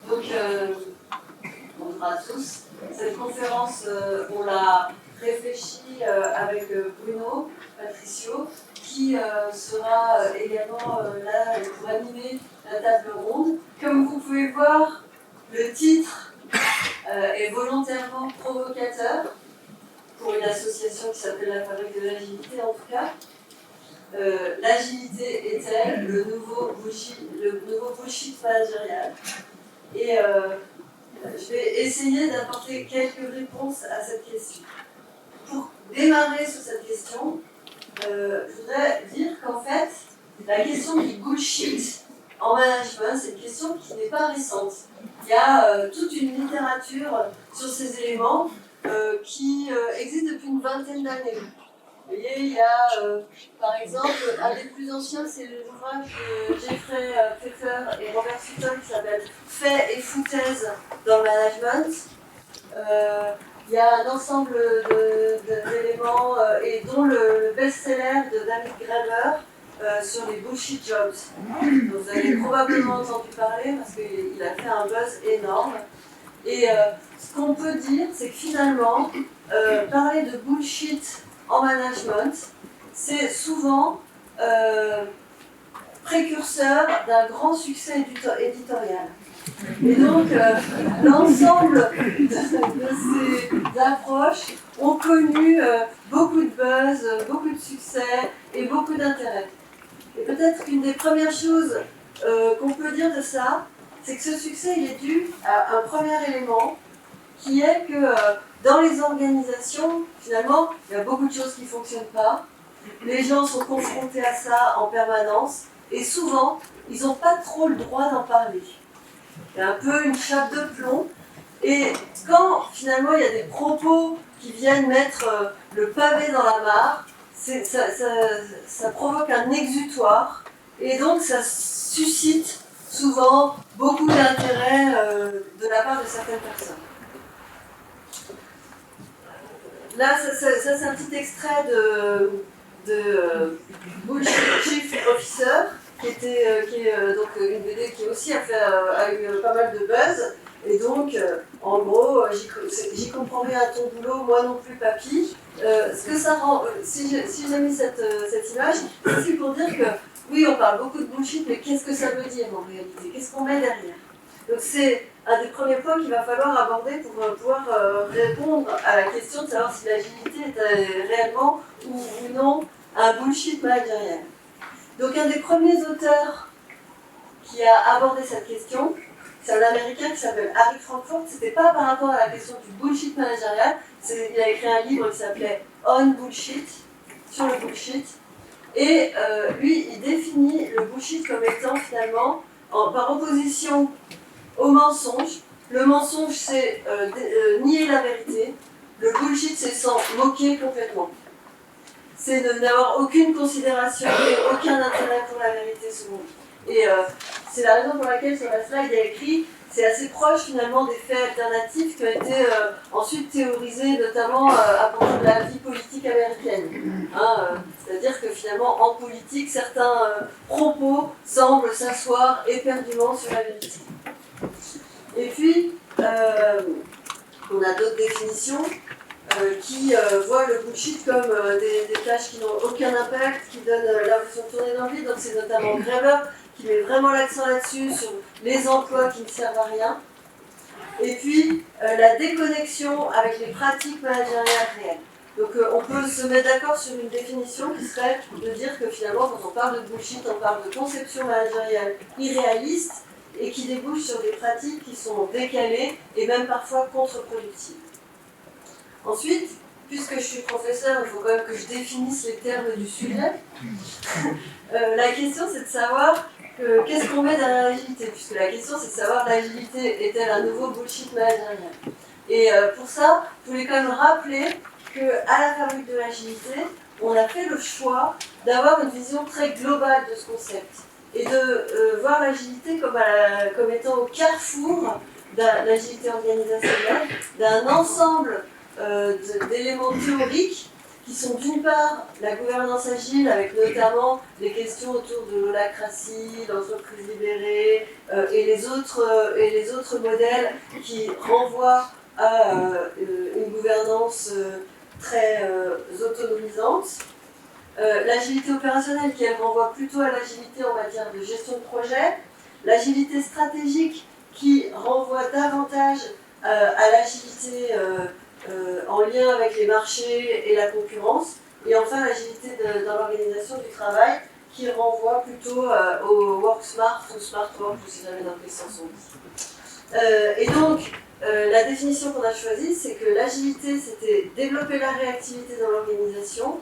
Donc, bonjour à tous. Cette conférence, on l'a réfléchie avec Bruno Patricio, qui sera également là pour animer la table ronde. Comme vous pouvez le voir, le titre est volontairement provocateur pour une association qui s'appelle la Fabrique de l'Agilité en tout cas. L'agilité est-elle le nouveau bullshit managérial? Et je vais essayer d'apporter quelques réponses à cette question. Pour démarrer sur cette question, je voudrais dire qu'en fait, la question du bullshit en management, c'est une question qui n'est pas récente. Il y a toute une littérature sur ces éléments qui existe depuis une vingtaine d'années. Vous voyez, il y a par exemple, un des plus anciens, c'est l'ouvrage de Jeffrey Pfeffer et Robert Sutton qui s'appelle Faits et foutaises dans le management. Il y a un ensemble d'éléments, et dont le best-seller de David Graeber sur les bullshit jobs. Donc, vous avez probablement entendu parler parce qu'il a fait un buzz énorme. Et ce qu'on peut dire, c'est que finalement, parler de bullshit en management, c'est souvent précurseur d'un grand succès éditorial. Et donc, l'ensemble de ces approches ont connu beaucoup de buzz, beaucoup de succès et beaucoup d'intérêt. Et peut-être qu'une des premières choses qu'on peut dire de ça, c'est que ce succès il est dû à un premier élément, qui est que dans les organisations, finalement, il y a beaucoup de choses qui ne fonctionnent pas. Les gens sont confrontés à ça en permanence et souvent, ils n'ont pas trop le droit d'en parler. Il y a un peu une chape de plomb. Et quand finalement il y a des propos qui viennent mettre le pavé dans la mare, ça provoque un exutoire et donc ça suscite souvent beaucoup d'intérêt de la part de certaines personnes. Là, ça c'est un petit extrait de Bullshit Chief Officer, qui est donc une BD qui aussi a eu pas mal de buzz. Et donc, en gros, j'y comprends rien à ton boulot, moi non plus, papy. Ce que ça rend, si j'ai mis cette image, c'est pour dire que oui, on parle beaucoup de bullshit, mais qu'est-ce que ça veut dire en réalité? Qu'est-ce qu'on met derrière? Donc c'est un des premiers points qu'il va falloir aborder pour pouvoir répondre à la question de savoir si l'agilité est réellement ou non un bullshit managérial. Donc un des premiers auteurs qui a abordé cette question, c'est un Américain qui s'appelle Harry Frankfurt. C'était pas par rapport à la question du bullshit managérial, il a écrit un livre qui s'appelait On Bullshit, sur le bullshit, et lui il définit le bullshit comme étant finalement par opposition au mensonge. Le mensonge, c'est nier la vérité. Le bullshit, c'est s'en moquer complètement. C'est de n'avoir aucune considération et aucun intérêt pour la vérité selon lui. Et c'est la raison pour laquelle sur la slide, il y a écrit, c'est assez proche finalement des faits alternatifs qui ont été ensuite théorisés, notamment à propos de la vie politique américaine. C'est-à-dire que finalement, en politique, certains propos semblent s'asseoir éperdument sur la vérité. Et puis, on a d'autres définitions qui voient le bullshit comme des tâches qui n'ont aucun impact, qui donnent l'impression de tourner dans le vide. Donc c'est notamment Graeber qui met vraiment l'accent là-dessus, sur les emplois qui ne servent à rien. Et puis, la déconnexion avec les pratiques managériales réelles. Donc on peut se mettre d'accord sur une définition qui serait de dire que finalement, quand on parle de bullshit, on parle de conception managériale irréaliste, et qui débouchent sur des pratiques qui sont décalées et même parfois contre-productives. Ensuite, puisque je suis professeur, il faut quand même que je définisse les termes du sujet. La question, c'est de savoir qu'est-ce qu'on met derrière l'agilité, puisque la question, c'est de savoir l'agilité est-elle un nouveau bullshit managérial. Et pour ça, je voulais quand même rappeler qu'à la Fabrique de l'Agilité, on a fait le choix d'avoir une vision très globale de ce concept. Et de voir l'agilité comme étant au carrefour de l'agilité organisationnelle, d'un ensemble d'éléments théoriques qui sont d'une part la gouvernance agile, avec notamment les questions autour de l'holacratie, l'entreprise libérée et les autres modèles qui renvoient à une gouvernance très autonomisante. L'agilité opérationnelle qui elle renvoie plutôt à l'agilité en matière de gestion de projet. L'agilité stratégique qui renvoie davantage à l'agilité en lien avec les marchés et la concurrence. Et enfin, l'agilité dans l'organisation du travail qui renvoie plutôt au work smart ou smart work, je ne sais jamais dans quel sens on dit. Et donc, la définition qu'on a choisie, c'est que l'agilité, c'était développer la réactivité dans l'organisation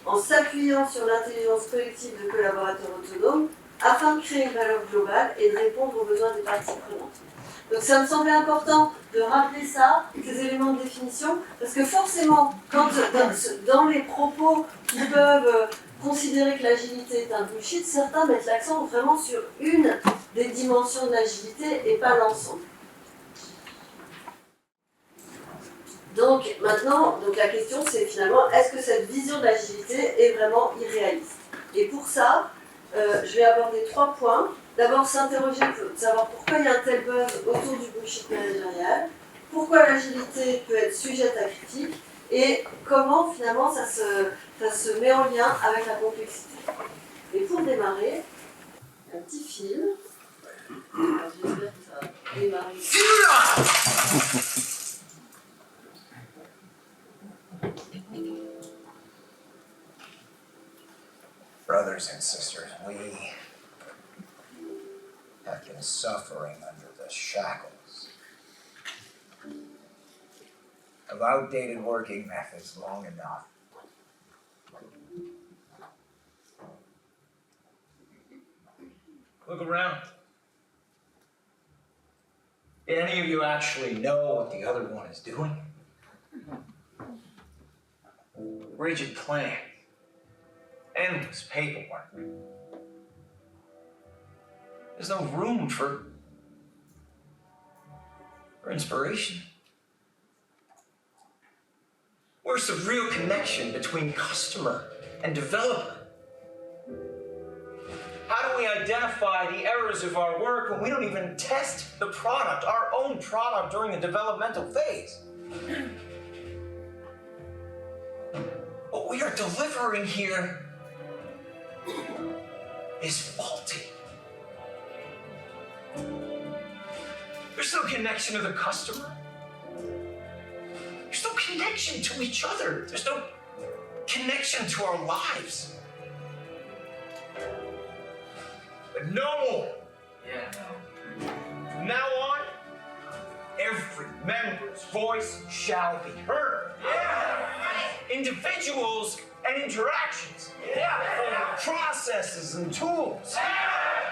en s'appuyant sur l'intelligence collective de collaborateurs autonomes afin de créer une valeur globale et de répondre aux besoins des parties prenantes. Donc ça me semblait important de rappeler ça, ces éléments de définition, parce que forcément, quand dans les propos qui peuvent considérer que l'agilité est un bullshit, certains mettent l'accent vraiment sur une des dimensions de l'agilité et pas l'ensemble. Donc maintenant, la question c'est finalement, est-ce que cette vision de l'agilité est vraiment irréaliste? Et pour ça, je vais aborder 3 points. D'abord, s'interroger pour savoir pourquoi il y a un tel buzz autour du bullshit managérial, pourquoi l'agilité peut être sujette à critique, et comment finalement ça se met en lien avec la complexité. Et pour démarrer, un petit film. Alors, j'espère que ça va démarrer. Brothers and sisters, we have been suffering under the shackles of outdated working methods long enough. Look around. Did any of you actually know what the other one is doing? Rigid plan. Endless paperwork. There's no room for inspiration. Where's the real connection between customer and developer? How do we identify the errors of our work when we don't even test the product, our own product, during the developmental phase? What we are delivering here is faulty. There's no connection to the customer. There's no connection to each other. There's no connection to our lives. But no! From now on, every member's voice shall be heard. Individuals and interactions. Processes and tools.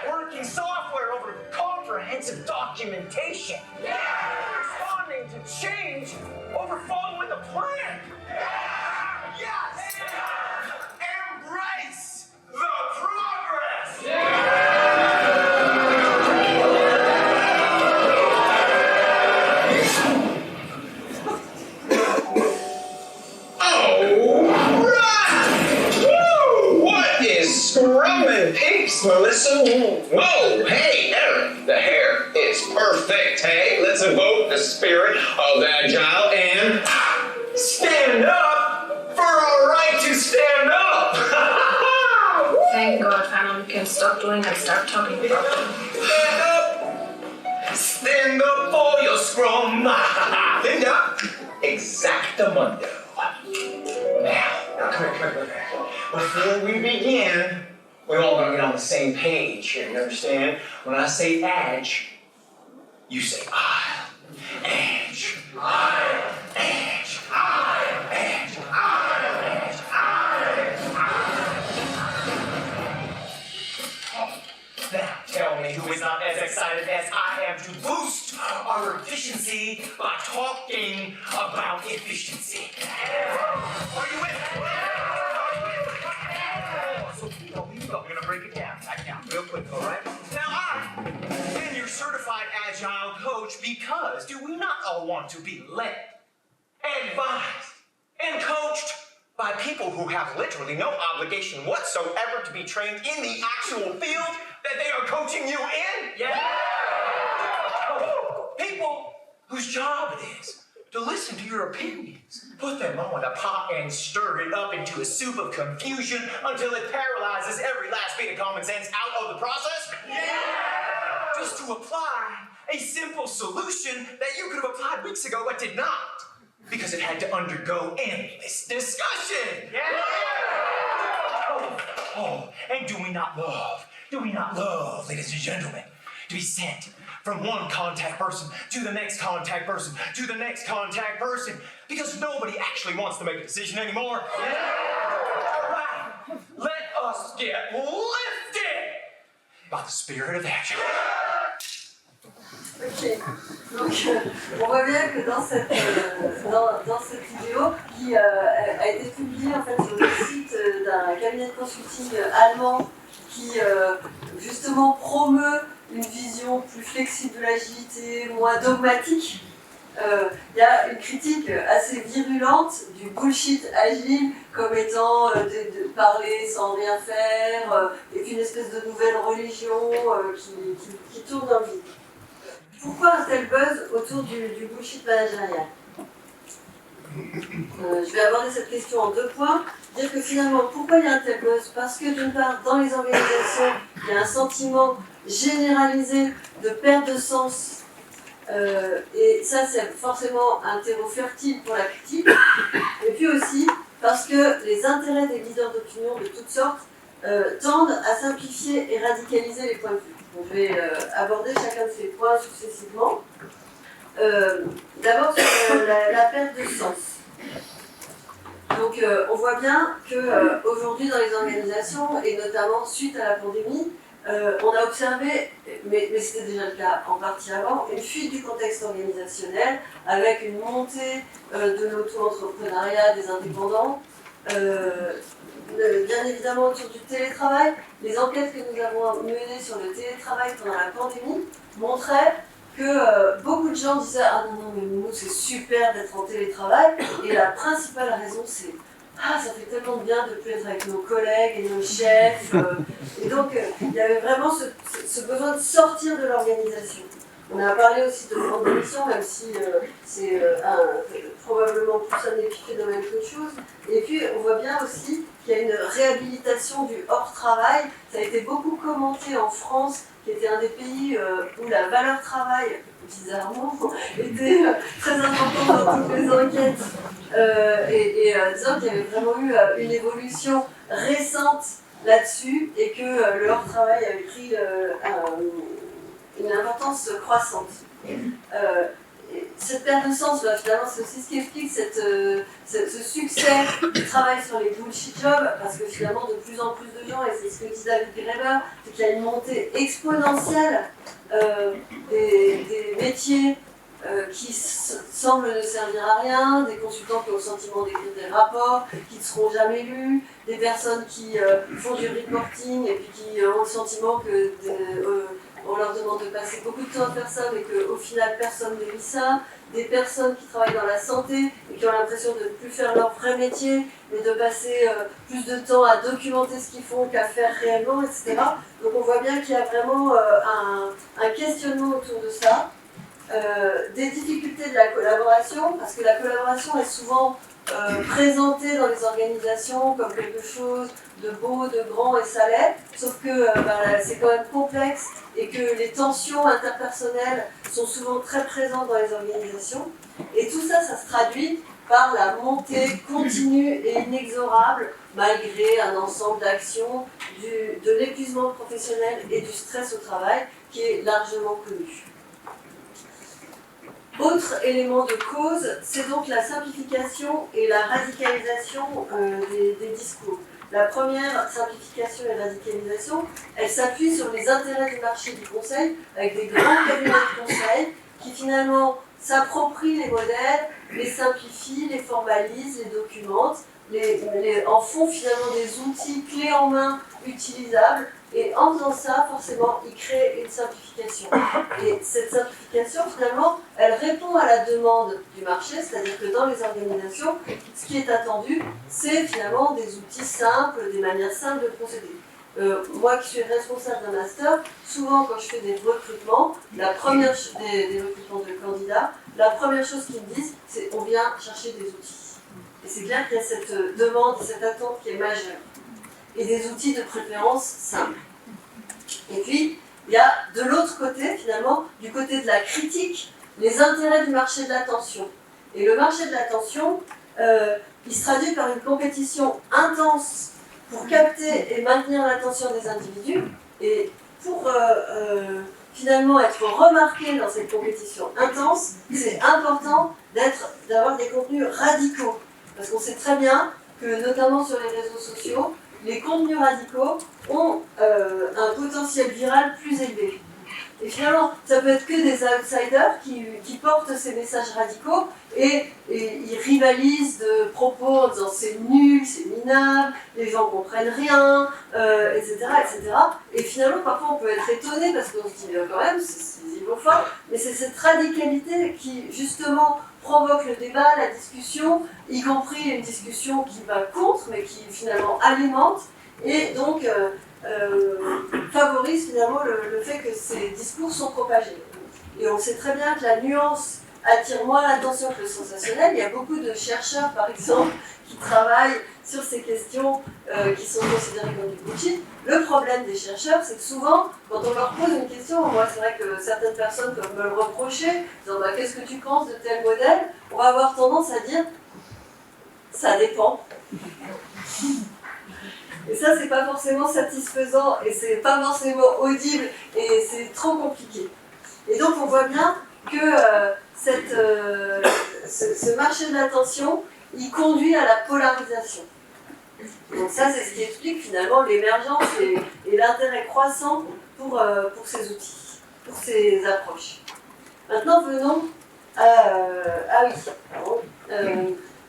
Working software over comprehensive documentation. Responding to change over following the plan. Yes! Embrace the progress! Scrumming peeps, Melissa. Whoa, hey, Eric. The hair is perfect, hey? Let's evoke the spirit of Agile and stand up for our right to stand up. Thank God, finally we can stop doing and start talking about it. Stand up. Stand up for your scrum. Stand up. Exactamundo. Now, come here. Before we begin, we're all gonna get on the same page here, you understand? When I say edge, you say I'll. Edge. I'll. Edge. I'll. Edge. I'll. Edge. I'll. Now, tell me who is not as excited as I am to boost our efficiency by talking about efficiency. Are you with me? We're gonna break it down, real quick, all right? Now, I am your certified Agile coach because do we not all want to be led, advised, and coached by people who have literally no obligation whatsoever to be trained in the actual field that they are coaching you in? Yeah! People whose job it is to listen to your opinions, put them on a pot and stir it up into a soup of confusion until it paralyzes every last bit of common sense out of the process? Yeah! Just to apply a simple solution that you could have applied weeks ago but did not, because it had to undergo endless discussion. Yeah! Oh, and do we not love, ladies and gentlemen, to be sent from one contact person to the next contact person to the next contact person, because nobody actually wants to make a decision anymore. Yeah! All right, let us get lifted by the spirit of action. Ok, donc on voit bien que dans cette vidéo qui a été publiée en fait sur le site d'un cabinet de consulting allemand qui justement promeut une vision plus flexible de l'agilité, moins dogmatique, il y a une critique assez virulente du bullshit agile comme étant de parler sans rien faire, et puis une espèce de nouvelle religion qui tourne dans le vide. Pourquoi un tel buzz autour du bullshit managérial? Je vais aborder cette question en 2 points. Dire que finalement, pourquoi il y a un tel buzz? Parce que d'une part, dans les organisations, il y a un sentiment généralisé de perte de sens. Et ça, c'est forcément un terreau fertile pour la critique. Et puis aussi, parce que les intérêts des leaders d'opinion de toutes sortes tendent à simplifier et radicaliser les points de vue. Donc, je vais aborder chacun de ces points successivement. D'abord sur la perte de sens. Donc on voit bien qu'aujourd'hui dans les organisations, et notamment suite à la pandémie, on a observé, mais c'était déjà le cas en partie avant, une fuite du contexte organisationnel avec une montée de l'auto-entrepreneuriat des indépendants. Bien évidemment autour du télétravail, les enquêtes que nous avons menées sur le télétravail pendant la pandémie montraient que beaucoup de gens disaient « Ah non, mais nous c'est super d'être en télétravail » et la principale raison c'est « Ah, ça fait tellement de bien de plus être avec nos collègues et nos chefs » et donc il y avait vraiment ce besoin de sortir de l'organisation. On a parlé aussi de plan d'émission, même si c'est probablement plus un épiphénomène qu'autre chose. Et puis, on voit bien aussi qu'il y a une réhabilitation du hors-travail. Ça a été beaucoup commenté en France, qui était un des pays où la valeur travail, bizarrement, était très importante dans toutes les enquêtes. Disons qu'il y avait vraiment eu une évolution récente là-dessus et que le hors-travail avait pris une importance croissante. Cette perte de sens, finalement, c'est aussi ce qui explique ce succès du travail sur les bullshit jobs, parce que finalement, de plus en plus de gens, et c'est ce que dit David Graeber, c'est qu'il y a une montée exponentielle des métiers qui semblent ne servir à rien, des consultants qui ont le sentiment d'écrire des rapports qui ne seront jamais lus, des personnes qui font du reporting et puis qui ont le sentiment que on leur demande de passer beaucoup de temps à faire ça, mais qu'au final personne ne lit ça, des personnes qui travaillent dans la santé et qui ont l'impression de ne plus faire leur vrai métier, mais de passer plus de temps à documenter ce qu'ils font qu'à faire réellement, etc. Donc on voit bien qu'il y a vraiment un questionnement autour de ça. Des difficultés de la collaboration, parce que la collaboration est souvent présentée dans les organisations comme quelque chose de beau, de grand, et ça l'est, sauf que c'est quand même complexe et que les tensions interpersonnelles sont souvent très présentes dans les organisations. Et tout ça, ça se traduit par la montée continue et inexorable, malgré un ensemble d'actions, de l'épuisement professionnel et du stress au travail qui est largement connu. Autre élément de cause, c'est donc la simplification et la radicalisation des discours. La première, simplification et radicalisation, elle s'appuie sur les intérêts du marché du conseil, avec des grands cabinets de conseil qui finalement s'approprient les modèles, les simplifient, les formalisent, les documentent, en font finalement des outils clés en main utilisables, et en faisant ça, forcément, ils créent une simplification. Et cette simplification, finalement, elle répond à la demande du marché, c'est-à-dire que dans les organisations, ce qui est attendu, c'est finalement des outils simples, des manières simples de procéder. Moi qui suis responsable d'un master, souvent quand je fais des recrutements, des recrutements de candidats, la première chose qu'ils me disent, c'est on vient chercher des outils. Et c'est clair qu'il y a cette demande, cette attente qui est majeure. Et des outils de préférence simples. Et puis, il y a de l'autre côté, finalement, du côté de la critique, les intérêts du marché de l'attention. Et le marché de l'attention, il se traduit par une compétition intense pour capter et maintenir l'attention des individus. Et pour finalement être remarqué dans cette compétition intense, c'est important d'avoir des contenus radicaux. Parce qu'on sait très bien que, notamment sur les réseaux sociaux, les contenus radicaux ont un potentiel viral plus élevé. Et finalement, ça peut être que des outsiders qui portent ces messages radicaux et ils rivalisent de propos en disant c'est nul, c'est minable, les gens comprennent rien, etc., etc. Et finalement, parfois on peut être étonné parce qu'on se dit quand même, c'est des mots forts, mais c'est cette radicalité qui justement provoque le débat, la discussion, y compris une discussion qui va contre, mais qui finalement alimente, et donc favorise finalement le fait que ces discours sont propagés. Et on sait très bien que la nuance attire moins l'attention que le sensationnel. Il y a beaucoup de chercheurs, par exemple, qui travaillent sur ces questions qui sont considérées comme du bullshit. Le problème des chercheurs, c'est que souvent, quand on leur pose une question, moi c'est vrai que certaines personnes peuvent me le reprocher, disant bah, qu'est-ce que tu penses de tel modèle, on va avoir tendance à dire ça dépend. Et ça, c'est pas forcément satisfaisant et c'est pas forcément audible et c'est trop compliqué. Et donc, on voit bien que ce marché de l'attention, il conduit à la polarisation. Donc ça, c'est ce qui explique finalement l'émergence et l'intérêt croissant pour ces outils, pour ces approches. Maintenant, venons à...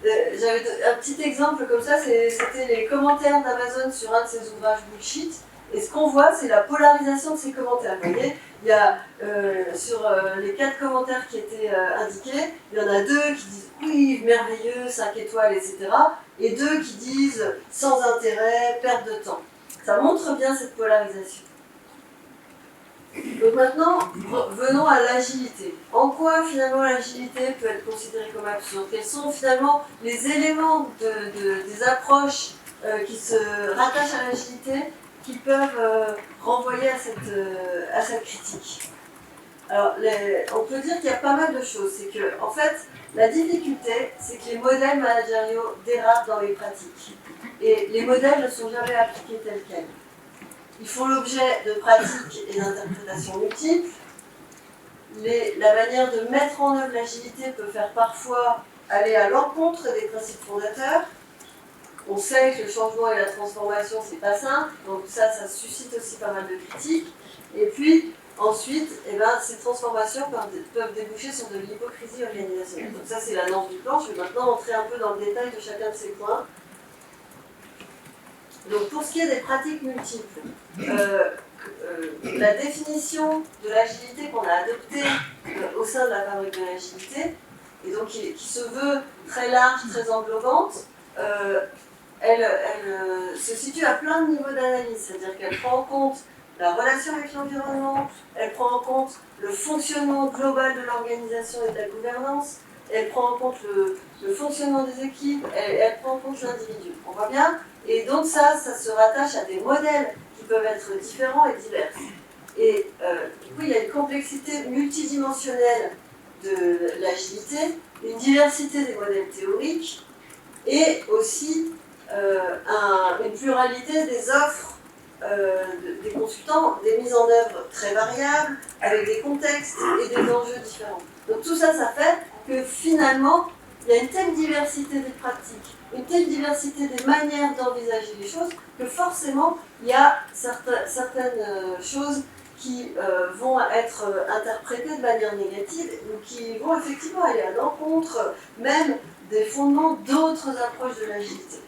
j'avais un petit exemple comme ça, c'était les commentaires d'Amazon sur un de ses ouvrages bullshit. Et ce qu'on voit, c'est la polarisation de ces commentaires. Vous voyez, il y a sur les 4 commentaires qui étaient indiqués, il y en a 2 qui disent oui, merveilleux, 5 étoiles, etc. Et 2 qui disent sans intérêt, perte de temps. Ça montre bien cette polarisation. Donc maintenant, venons à l'agilité. En quoi finalement l'agilité peut être considérée comme absurde? Quels sont finalement les éléments des approches qui se rattachent à l'agilité qui peuvent renvoyer à cette critique? Alors, on peut dire qu'il y a pas mal de choses. C'est que, en fait, la difficulté, c'est que les modèles managériaux dérapent dans les pratiques. Et les modèles ne sont jamais appliqués tels quels. Ils font l'objet de pratiques et d'interprétations multiples. La manière de mettre en œuvre l'agilité peut faire parfois aller à l'encontre des principes fondateurs. On sait que le changement et la transformation, c'est pas simple, donc ça suscite aussi pas mal de critiques. Et puis, ensuite, ces transformations peuvent déboucher sur de l'hypocrisie organisationnelle. Donc ça, c'est l'annonce du plan. Je vais maintenant entrer un peu dans le détail de chacun de ces points. Donc pour ce qui est des pratiques multiples, la définition de l'agilité qu'on a adoptée au sein de la fabrique de l'agilité, et donc qui se veut très large, très englobante, elle se situe à plein de niveaux d'analyse, c'est-à-dire qu'elle prend en compte la relation avec l'environnement, elle prend en compte le fonctionnement global de l'organisation et de la gouvernance, elle prend en compte le fonctionnement des équipes, elle prend en compte l'individu. On voit bien? Et donc ça se rattache à des modèles qui peuvent être différents et divers. Et du coup, il y a une complexité multidimensionnelle de l'agilité, une diversité des modèles théoriques, et aussi une pluralité des offres des consultants, des mises en œuvre très variables, avec des contextes et des enjeux différents. Donc tout ça, ça fait que finalement, il y a une telle diversité des pratiques, une telle diversité des manières d'envisager les choses, que forcément, il y a certaines choses qui vont être interprétées de manière négative, ou qui vont effectivement aller à l'encontre même des fondements d'autres approches de l'agilité.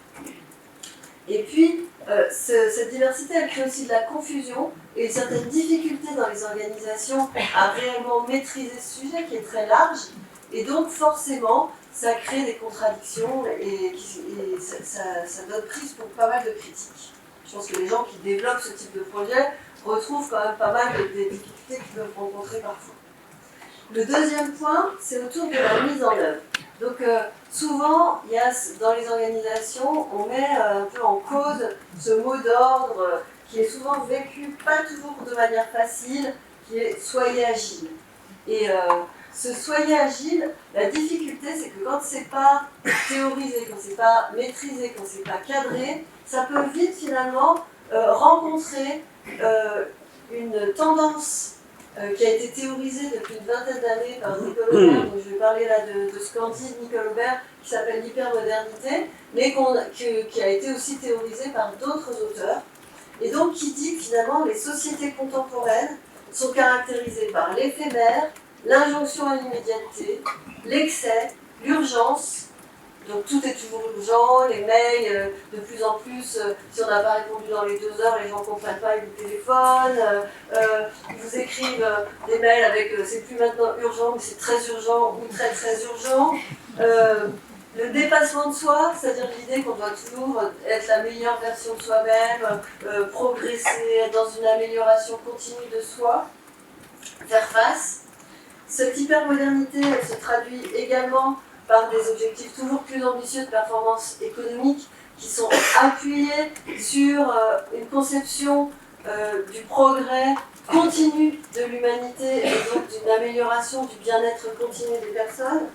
Et puis, cette diversité, elle crée aussi de la confusion et une certaine difficulté dans les organisations à réellement maîtriser ce sujet qui est très large. Et donc, forcément, ça crée des contradictions et ça donne prise pour pas mal de critiques. Je pense que les gens qui développent ce type de projet retrouvent quand même pas mal des difficultés qu'ils peuvent rencontrer parfois. Le deuxième point, c'est autour de la mise en œuvre. Donc souvent, il y a, dans les organisations, on met un peu en cause ce mot d'ordre qui est souvent vécu, pas toujours de manière facile, qui est « soyez agile ». Et ce « soyez agile », la difficulté, c'est que quand c'est pas théorisé, quand c'est pas maîtrisé, quand c'est pas cadré, ça peut vite finalement rencontrer une tendance qui a été théorisée depuis une vingtaine d'années par Nicole Aubert, donc je vais parler là de ce qu'en dit Nicole Aubert, qui s'appelle l'hypermodernité, mais qui a été aussi théorisée par d'autres auteurs, et donc qui dit que finalement les sociétés contemporaines sont caractérisées par l'éphémère, l'injonction à l'immédiateté, l'excès, l'urgence. Donc tout est toujours urgent, les mails, de plus en plus, si on n'a pas répondu dans les 2 heures, les gens ne comprennent pas, ils vous téléphonent, ils vous écrivent des mails avec c'est plus maintenant urgent, mais c'est très urgent ou très très urgent. Le dépassement de soi, c'est-à-dire l'idée qu'on doit toujours être la meilleure version de soi-même, progresser, être dans une amélioration continue de soi, faire face. Cette hypermodernité, elle se traduit également par des objectifs toujours plus ambitieux de performance économique qui sont appuyés sur une conception du progrès continu de l'humanité et donc d'une amélioration du bien-être continu des personnes.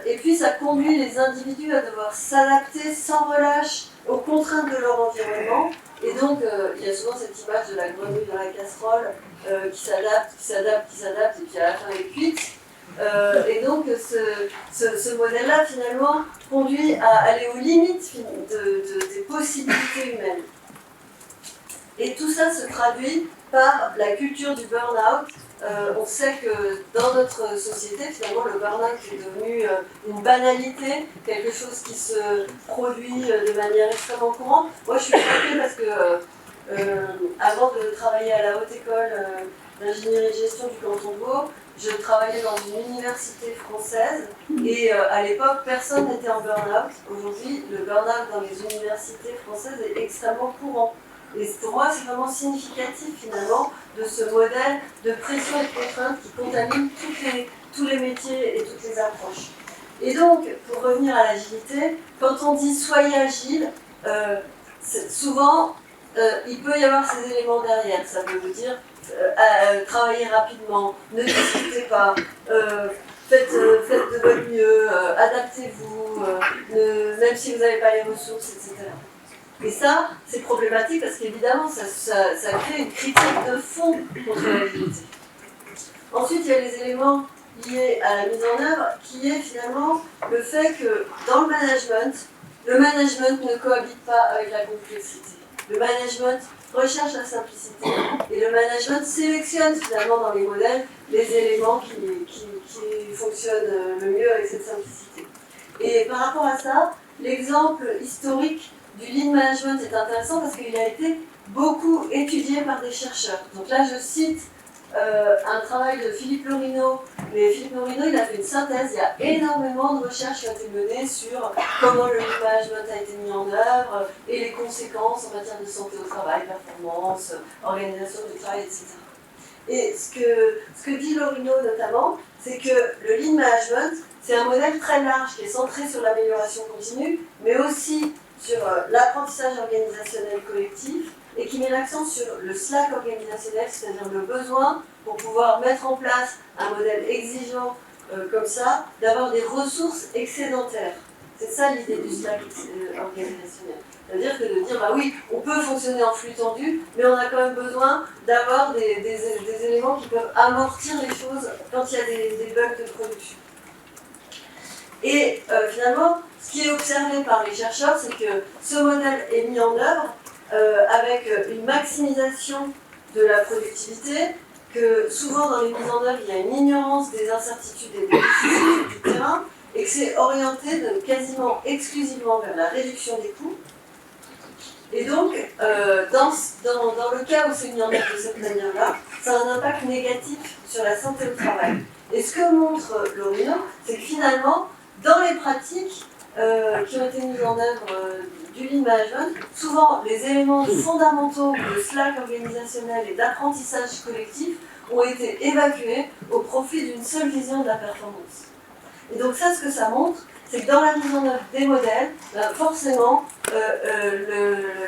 Et puis ça conduit les individus à devoir s'adapter sans relâche aux contraintes de leur environnement. Et donc il y a souvent cette image de la grenouille dans la casserole qui s'adapte, et puis à la fin elle est cuite. Et donc ce modèle-là, finalement, conduit à aller aux limites des possibilités humaines. Et tout ça se traduit par la culture du burn-out. On sait que dans notre société, finalement, le burn-out est devenu une banalité, quelque chose qui se produit de manière extrêmement courante. Moi, je suis choquée parce que avant de travailler à la Haute École d'ingénierie et de gestion du canton de Vaud, je travaillais dans une université française et à l'époque, personne n'était en burn-out. Aujourd'hui, le burn-out dans les universités françaises est extrêmement courant. Et pour moi, c'est vraiment significatif finalement de ce modèle de pression et de contrainte qui contamine tous les métiers et toutes les approches. Et donc, pour revenir à l'agilité, quand on dit « soyez agile », souvent, il peut y avoir ces éléments derrière. Ça veut dire travailler rapidement, ne discutez pas, faites de votre mieux, adaptez-vous, même si vous n'avez pas les ressources, etc. Et ça, c'est problématique parce qu'évidemment, ça crée une critique de fond contre l'agilité. Ensuite, il y a les éléments liés à la mise en œuvre, qui est finalement le fait que dans le management ne cohabite pas avec la complexité. Le management recherche la simplicité et le management sélectionne finalement dans les modèles les éléments qui fonctionnent le mieux avec cette simplicité. Et par rapport à ça, l'exemple historique du lean management est intéressant parce qu'il a été beaucoup étudié par des chercheurs. Donc là, je cite un travail de Philippe Lorino, mais Philippe Lorino, il a fait une synthèse. Il y a énormément de recherches qui ont été menées sur comment le lean management a été mis en œuvre et les conséquences en matière de santé au travail, performance, organisation du travail, etc. Et ce que dit Lorino notamment, c'est que le lean management, c'est un modèle très large qui est centré sur l'amélioration continue, mais aussi sur l'apprentissage organisationnel collectif et qui met l'accent sur le slack organisationnel, c'est-à-dire le besoin pour pouvoir mettre en place un modèle exigeant comme ça, d'avoir des ressources excédentaires. C'est ça l'idée du slack organisationnel. C'est-à-dire que de dire, bah oui, on peut fonctionner en flux tendu, mais on a quand même besoin d'avoir des éléments qui peuvent amortir les choses quand il y a des bugs de production. Et finalement, ce qui est observé par les chercheurs, c'est que ce modèle est mis en œuvre avec une maximisation de la productivité, que souvent dans les mises en œuvre, il y a une ignorance des incertitudes et des vicissitudes du terrain, et que c'est orienté quasiment exclusivement vers la réduction des coûts. Et donc, dans le cas où c'est mis en œuvre de cette manière-là, ça a un impact négatif sur la santé au travail. Et ce que montre Lorino, c'est que finalement, dans les pratiques qui ont été mises en œuvre du lean management, souvent les éléments fondamentaux de slack organisationnel et d'apprentissage collectif ont été évacués au profit d'une seule vision de la performance. Et donc ça, ce que ça montre, c'est que dans la mise en œuvre des modèles, forcément,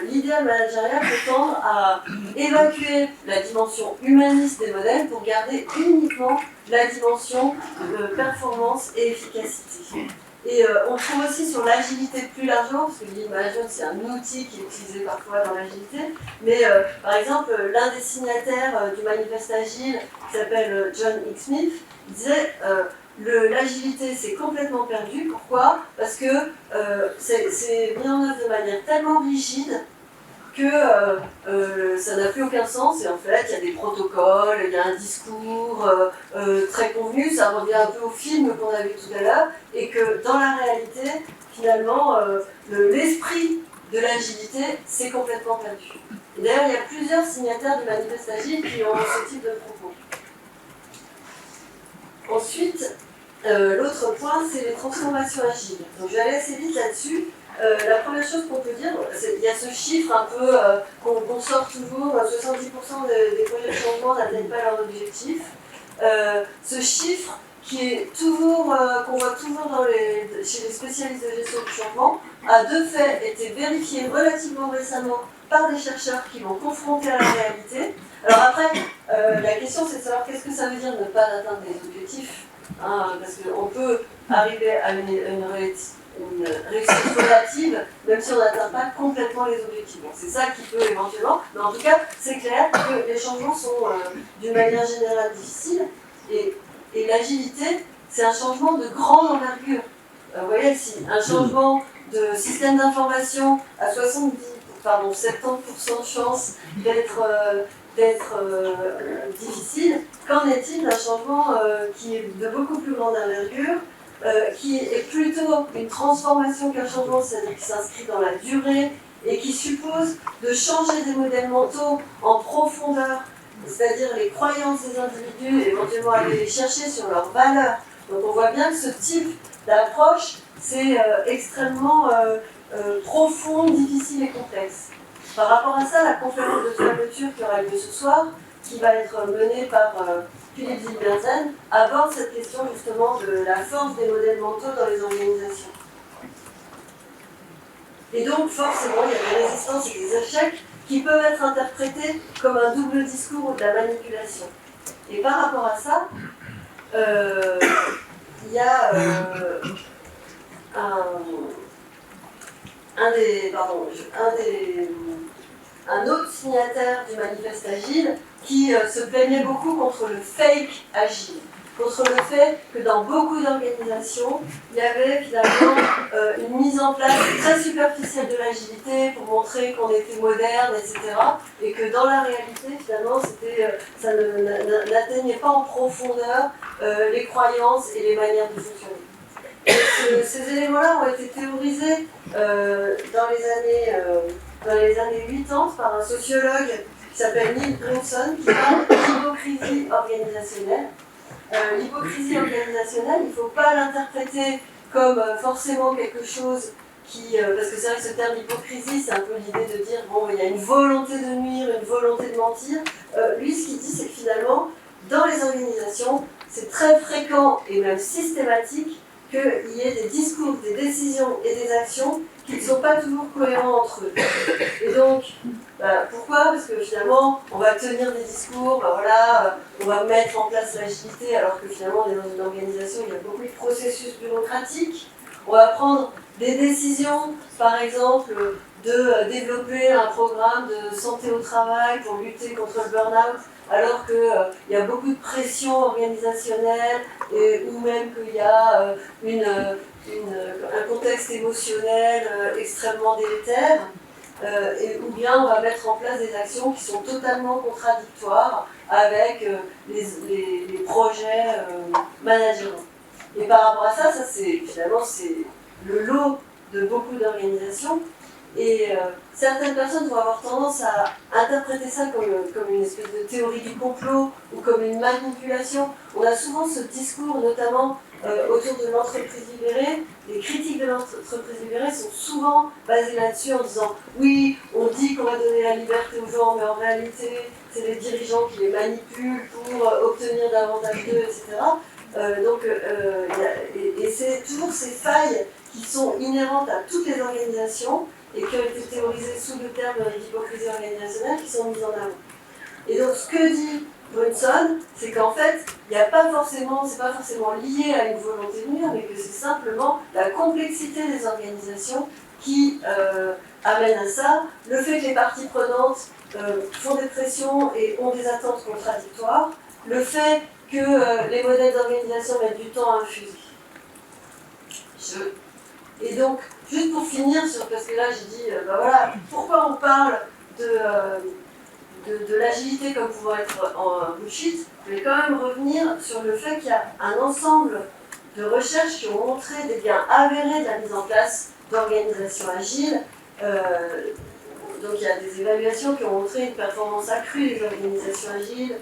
l'idéal managérial peut tendre à évacuer la dimension humaniste des modèles pour garder uniquement la dimension de performance et efficacité. Et on trouve aussi sur l'agilité plus largement, parce que le lean management c'est un outil qui est utilisé parfois dans l'agilité, mais par exemple l'un des signataires du manifeste agile qui s'appelle John X. Smith disait l'agilité c'est complètement perdu. Pourquoi? Parce que c'est mis en œuvre de manière tellement rigide que ça n'a plus aucun sens, et en fait il y a des protocoles, il y a un discours très convenu, ça revient un peu au film qu'on a vu tout à l'heure, et que dans la réalité, finalement, l'esprit de l'agilité s'est complètement perdu. Et d'ailleurs, il y a plusieurs signataires du manifeste agile qui ont ce type de propos. Ensuite, l'autre point, c'est les transformations agiles. Donc je vais aller assez vite là-dessus. La première chose qu'on peut dire, il y a ce chiffre un peu qu'on sort toujours, 70% des projets de changement n'atteignent pas leur objectif. Ce chiffre qui est toujours, qu'on voit toujours chez les spécialistes de gestion du changement, a de fait été vérifié relativement récemment par des chercheurs qui l'ont confronté à la réalité. Alors après, la question c'est de savoir qu'est-ce que ça veut dire ne pas atteindre des objectifs, hein, parce qu'on peut arriver à une réussite relative, même si on n'atteint pas complètement les objectifs. Bon, c'est ça qui peut éventuellement, mais en tout cas, c'est clair que les changements sont d'une manière générale difficiles, et l'agilité, c'est un changement de grande envergure. Vous voyez ici, un changement de système d'information à 70% de chance d'être difficile. Qu'en est-il d'un changement qui est de beaucoup plus grande envergure, qui est plutôt une transformation qu'un changement, c'est-à-dire qui s'inscrit dans la durée et qui suppose de changer des modèles mentaux en profondeur, c'est-à-dire les croyances des individus, éventuellement aller les chercher sur leurs valeurs. Donc on voit bien que ce type d'approche, c'est extrêmement profond, difficile et complexe. Par rapport à ça, la conférence de fermeture qui aura lieu ce soir, qui va être menée par Philippe Zilberzen, aborde cette question justement de la force des modèles mentaux dans les organisations. Et donc forcément, il y a des résistances et des échecs qui peuvent être interprétés comme un double discours ou de la manipulation. Et par rapport à ça, il y a un autre signataire du manifeste agile qui se plaignait beaucoup contre le fake agile, contre le fait que dans beaucoup d'organisations, il y avait finalement une mise en place très superficielle de l'agilité pour montrer qu'on était moderne, etc. Et que dans la réalité, finalement, ça n'atteignait pas en profondeur les croyances et les manières de fonctionner. Et ces éléments-là ont été théorisés dans les années 80 par un sociologue qui s'appelle Neil Grimson, qui parle d'hypocrisie organisationnelle. L'hypocrisie organisationnelle, il ne faut pas l'interpréter comme forcément quelque chose qui... parce que c'est vrai que ce terme hypocrisie, c'est un peu l'idée de dire, bon, il y a une volonté de nuire, une volonté de mentir. Lui, ce qu'il dit, c'est que finalement, dans les organisations, c'est très fréquent et même systématique qu'il y ait des discours, des décisions et des actions qui ne sont pas toujours cohérents entre eux. Et donc, pourquoi? Parce que finalement, on va tenir des discours, on va mettre en place l'agilité, alors que finalement, on est dans une organisation, il y a beaucoup de processus bureaucratiques. On va prendre des décisions, par exemple, de développer un programme de santé au travail pour lutter contre le burn-out, alors qu'il y a beaucoup de pression organisationnelle, ou même qu'il y a un contexte émotionnel extrêmement délétère, ou bien on va mettre en place des actions qui sont totalement contradictoires avec les projets managériaux. Et par rapport à ça, finalement, c'est le lot de beaucoup d'organisations. Et certaines personnes vont avoir tendance à interpréter ça comme une espèce de théorie du complot ou comme une manipulation. On a souvent ce discours, notamment autour de l'entreprise libérée. Les critiques de l'entreprise libérée sont souvent basées là-dessus en disant oui, on dit qu'on va donner la liberté aux gens, mais en réalité, c'est les dirigeants qui les manipulent pour obtenir davantage d'eux, etc. Et c'est toujours ces failles qui sont inhérentes à toutes les organisations et qui ont été théorisées sous le terme d'hypocrisie organisationnelle qui sont mises en avant. Et donc ce que dit Brunson, c'est qu'en fait, c'est pas forcément lié à une volonté de nuire, mais que c'est simplement la complexité des organisations qui amène à ça, le fait que les parties prenantes font des pressions et ont des attentes contradictoires, le fait que les modèles d'organisation mettent du temps à infuser. Et donc, juste pour finir, parce que là j'ai dit, voilà, pourquoi on parle de l'agilité comme pouvant être en bullshit, je vais quand même revenir sur le fait qu'il y a un ensemble de recherches qui ont montré des gains avérés de la mise en place d'organisations agiles. Donc il y a des évaluations qui ont montré une performance accrue des organisations agiles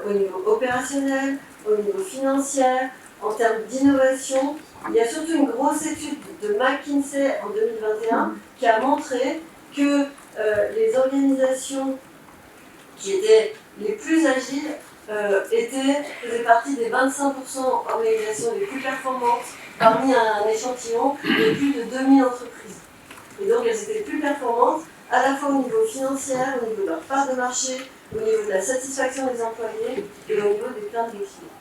au niveau opérationnel, au niveau financier, en termes d'innovation. Il y a surtout une grosse étude de McKinsey en 2021 qui a montré que les organisations qui étaient les plus agiles faisaient partie des 25% d'organisations les plus performantes parmi un échantillon de plus de 2000 entreprises. Et donc elles étaient plus performantes à la fois au niveau financier, au niveau de leur part de marché, au niveau de la satisfaction des employés et au niveau des plaintes des clients.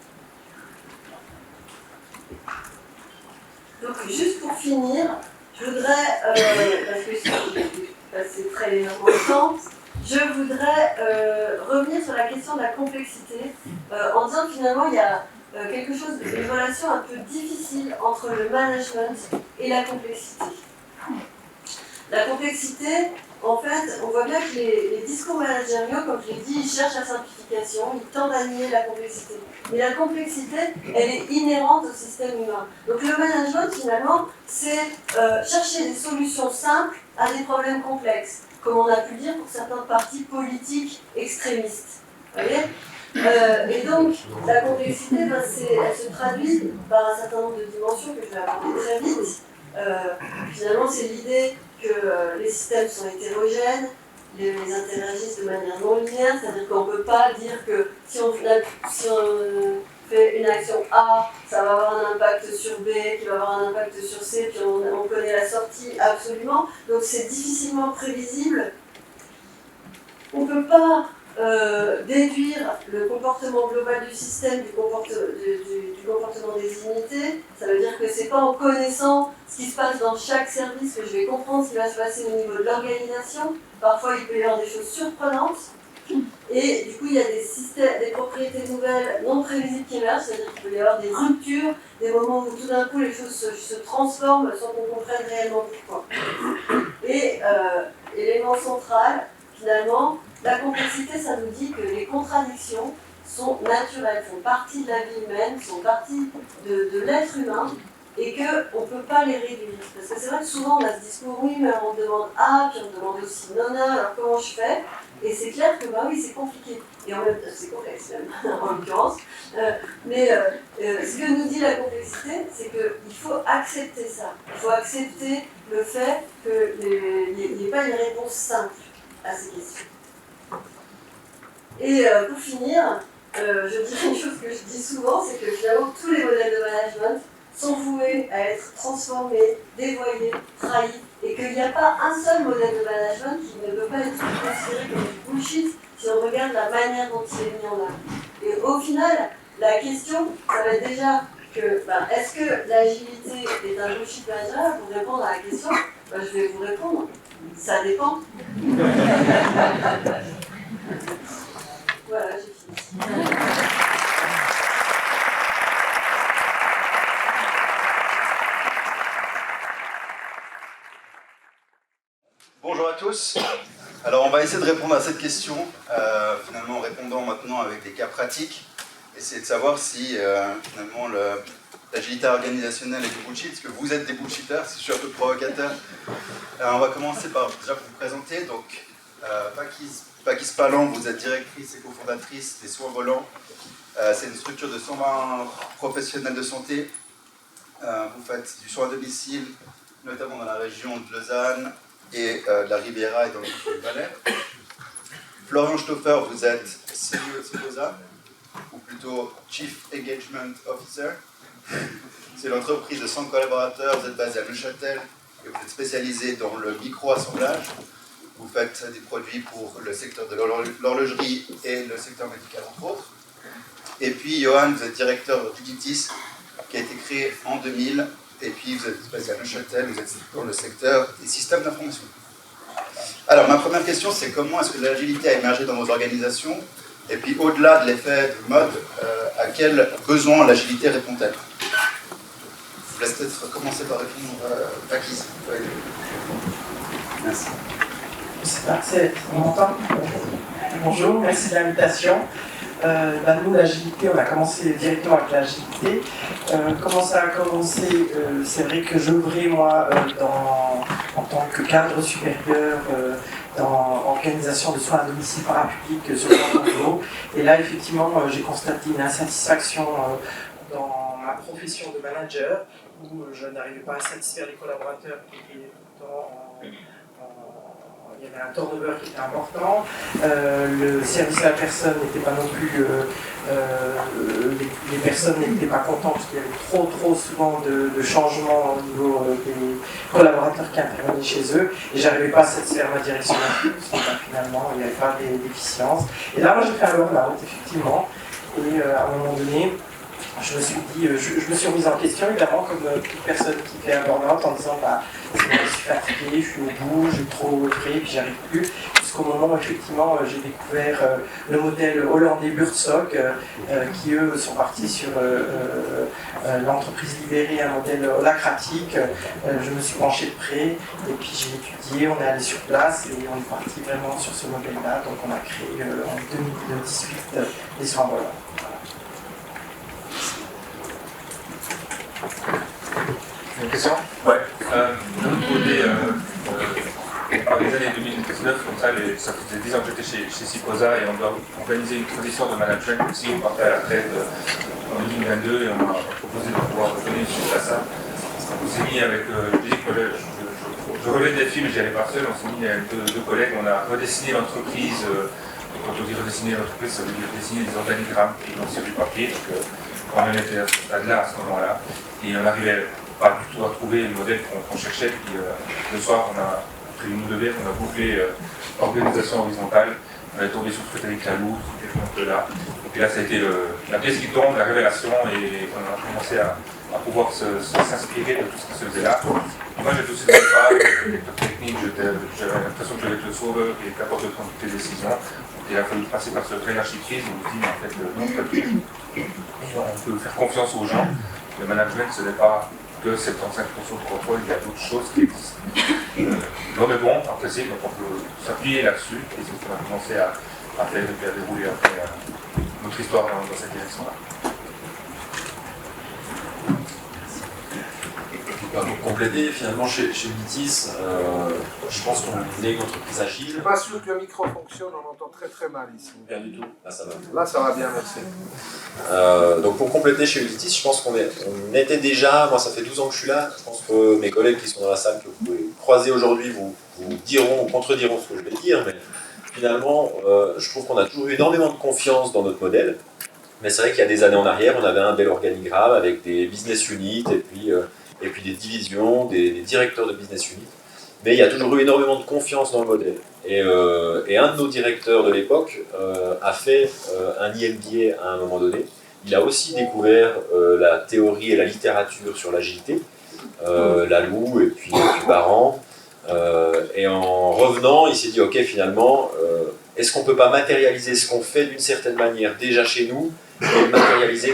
Donc juste pour finir, je voudrais, parce que j'ai passé très légèrement le temps, je voudrais revenir sur la question de la complexité en disant que finalement il y a quelque chose, une relation un peu difficile entre le management et la complexité. La complexité, en fait, on voit bien que les discours managériaux, comme je l'ai dit, ils cherchent la simplification, ils tendent à nier la complexité. Mais la complexité, elle est inhérente au système humain. Donc le management, finalement, c'est chercher des solutions simples à des problèmes complexes, comme on a pu le dire pour certains partis politiques extrémistes. Vous voyez et donc, la complexité, elle se traduit par un certain nombre de dimensions que je vais aborder très vite. Finalement, c'est l'idée que les systèmes sont hétérogènes, les interagissent de manière non linéaire, c'est-à-dire qu'on ne peut pas dire que si on fait une action A, ça va avoir un impact sur B, qui va avoir un impact sur C, puis on connaît la sortie absolument, donc c'est difficilement prévisible. On ne peut pas déduire le comportement global du système du comportement des unités. Ça veut dire que c'est pas en connaissant ce qui se passe dans chaque service que je vais comprendre ce qui va se passer au niveau de l'organisation. Parfois, il peut y avoir des choses surprenantes. Et du coup, il y a des propriétés nouvelles non prévisibles qui émergent, c'est-à-dire qu'il peut y avoir des ruptures, des moments où tout d'un coup les choses se transforment sans qu'on comprenne réellement pourquoi. Et élément central, finalement, la complexité, ça nous dit que les contradictions sont naturelles, font partie de la vie humaine, sont partie de l'être humain, et qu'on ne peut pas les réduire. Parce que c'est vrai que souvent on a ce discours, oui, mais on demande A, puis on demande aussi non, alors comment je fais? Et c'est clair que, oui, c'est compliqué. Et en même temps, c'est complexe même, en l'occurrence. Mais ce que nous dit la complexité, c'est qu'il faut accepter ça. Il faut accepter le fait qu'il n'y ait pas une réponse simple à ces questions. Et pour finir, je dirais une chose que je dis souvent, c'est que finalement tous les modèles de management sont voués à être transformés, dévoyés, trahis, et qu'il n'y a pas un seul modèle de management qui ne peut pas être considéré comme du bullshit si on regarde la manière dont il est mis en œuvre. Et au final, la question, ça va être déjà que, est-ce que l'agilité est un bullshit managérial? Pour répondre à la question, je vais vous répondre, ça dépend. Voilà, j'ai fini. Bonjour à tous. Alors on va essayer de répondre à cette question, finalement en répondant maintenant avec des cas pratiques, essayer de savoir si finalement l'agilité organisationnelle et du bullshit, parce que vous êtes des bullshitters, si je suis un peu provocateur. On va commencer par déjà vous présenter. Donc, Pakis Palan, vous êtes directrice et cofondatrice des Soins Volants. C'est une structure de 120 professionnels de santé. Vous faites du soin à domicile, notamment dans la région de Lausanne et de la Riviera et dans le Valais. Florian Stoffer, vous êtes CEO de Ciposa, ou plutôt Chief Engagement Officer. C'est l'entreprise de 100 collaborateurs, vous êtes basé à Neuchâtel et vous êtes spécialisé dans le micro-assemblage. Vous faites des produits pour le secteur de l'horlogerie et le secteur médical, entre autres. Et puis, Johan, vous êtes directeur d'Uditis, qui a été créé en 2000. Et puis, vous êtes basé à Neuchâtel, vous êtes dans le secteur des systèmes d'information. Alors, ma première question, c'est comment est-ce que l'agilité a émergé dans vos organisations? Et puis, au-delà de l'effet de mode, à quel besoin l'agilité répond-elle? Je vous laisse peut-être commencer par répondre à Pakis. Merci. On m'entend? Bonjour, merci de l'invitation. Nous, l'agilité, on a commencé directement avec l'agilité. Comment ça a commencé? C'est vrai que j'œuvrais, moi, en tant que cadre supérieur dans l'organisation de soins à domicile parapublic sur le canton de Vaud. Et là, effectivement, j'ai constaté une insatisfaction dans ma profession de manager, où je n'arrivais pas à satisfaire les collaborateurs qui étaient il y avait un turnover qui était important, le service à la personne n'était pas non plus, les personnes n'étaient pas contentes parce qu'il y avait trop souvent de changements au niveau des collaborateurs qui intervenaient chez eux, et j'arrivais pas à satisfaire ma direction non plus, parce que finalement il n'y avait pas d'efficience. Et là moi j'ai fait un burn-out effectivement, et à un moment donné, je me suis dit, je me suis remise en question, évidemment, comme toute personne qui fait un burn-out, en disant je suis fatigué, je suis au bout, j'ai trop œuvré, puis j'arrive plus. Jusqu'au moment où, effectivement, j'ai découvert le modèle hollandais Buurtzorg, qui, eux, sont partis sur l'entreprise libérée, un modèle holacratique. Je me suis penché de près, et puis j'ai étudié, on est allé sur place, et on est parti vraiment sur ce modèle-là. Donc on a créé en 2018 les Soins Volants. Une question? Ouais. De l'autre côté, par les années 2019, comme ça faisait 10 ans que j'étais chez Ciposa, et on doit organiser une transition de management aussi. On partait à la retraite en 2022 et on m'a proposé de pouvoir donner une suite à ça. On s'est mis avec, je relevais des films, j'y allais pas seul, on s'est mis avec deux collègues, on a redessiné l'entreprise. Quand on dit redessiner l'entreprise, ça veut dire dessiner des organigrammes qui vont sur du papier. Donc, on en était à ce moment-là, et on n'arrivait pas du tout à trouver le modèle qu'on cherchait. Puis le soir, on a pris une ou deux verres, on a bouclé organisation horizontale, on est tombé sur Frédéric Laloux, qui était un peu là. Et puis là, ça a été la pièce qui tombe, la révélation, et on a commencé à pouvoir s'inspirer de tout ce qui se faisait là. Et moi, j'étais aussi dans le pas, directeur technique, j'avais l'impression que j'avais été le sauveur et capable de prendre toutes les décisions. Il a fallu passer par ce vrai lâcher-prise où on se dit, en fait, non, pas du tout. On peut faire confiance aux gens. Le management, ce n'est pas que 75% de contrôle, il y a d'autres choses qui existent. L'homme est bon, apprécié, donc on peut s'appuyer là-dessus, et c'est ce qu'on a commencé à faire et à dérouler après notre histoire dans cette direction-là. Pour compléter, finalement, chez Uditis, je pense qu'on est une entreprise agile. Je ne suis pas sûr que le micro fonctionne, on entend très mal ici. Bien du tout, là ça va. Là ça va bien, merci. Donc pour compléter chez Uditis, je pense qu'on était déjà, moi ça fait 12 ans que je suis là, je pense que mes collègues qui sont dans la salle, que vous pouvez croiser aujourd'hui, vous diront ou contrediront ce que je vais dire, mais finalement, je trouve qu'on a toujours eu énormément de confiance dans notre modèle. Mais c'est vrai qu'il y a des années en arrière, on avait un bel organigramme avec des business units et puis des divisions, des directeurs de business unit. Mais il y a toujours eu énormément de confiance dans le modèle. Et un de nos directeurs de l'époque a fait un IMBA à un moment donné. Il a aussi découvert la théorie et la littérature sur l'agilité, Laloux et puis Baran. Et en revenant, il s'est dit, ok, finalement, est-ce qu'on ne peut pas matérialiser ce qu'on fait d'une certaine manière déjà chez nous et le matérialiser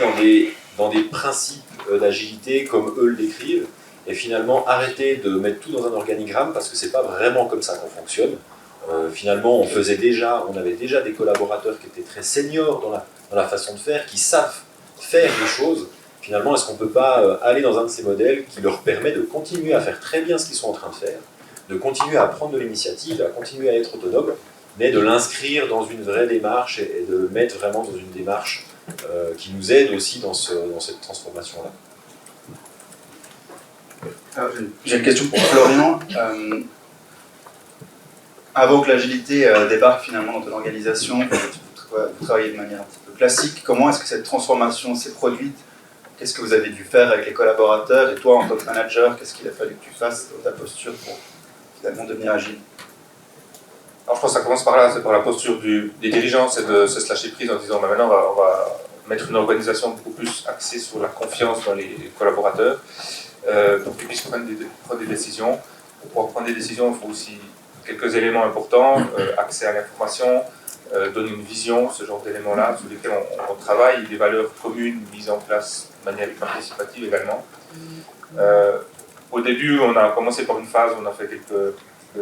dans des principes d'agilité comme eux le décrivent, et finalement arrêter de mettre tout dans un organigramme parce que c'est pas vraiment comme ça qu'on fonctionne. Finalement, on avait déjà des collaborateurs qui étaient très seniors dans la façon de faire, qui savent faire les choses, finalement, est-ce qu'on ne peut pas aller dans un de ces modèles qui leur permet de continuer à faire très bien ce qu'ils sont en train de faire, de continuer à prendre de l'initiative, à continuer à être autonome, mais de l'inscrire dans une vraie démarche et de le mettre vraiment dans une démarche qui nous aide aussi dans cette transformation-là. J'ai une question pour Florian. Avant que l'agilité débarque finalement dans ton organisation, vous travaillez de manière un petit peu classique. Comment est-ce que cette transformation s'est produite? Qu'est-ce que vous avez dû faire avec les collaborateurs? Et toi, en tant que manager, qu'est-ce qu'il a fallu que tu fasses dans ta posture pour finalement devenir agile? Alors je pense que ça commence par là, c'est par la posture des dirigeants, c'est de se lâcher prise en disant maintenant on va mettre une organisation beaucoup plus axée sur la confiance dans les collaborateurs pour qu'ils puissent prendre des décisions. Pour pouvoir prendre des décisions, il faut aussi quelques éléments importants, accès à l'information, donner une vision, ce genre d'éléments-là sur lesquels on travaille, des valeurs communes mises en place de manière participative également. Au début, on a commencé par une phase où on a fait quelques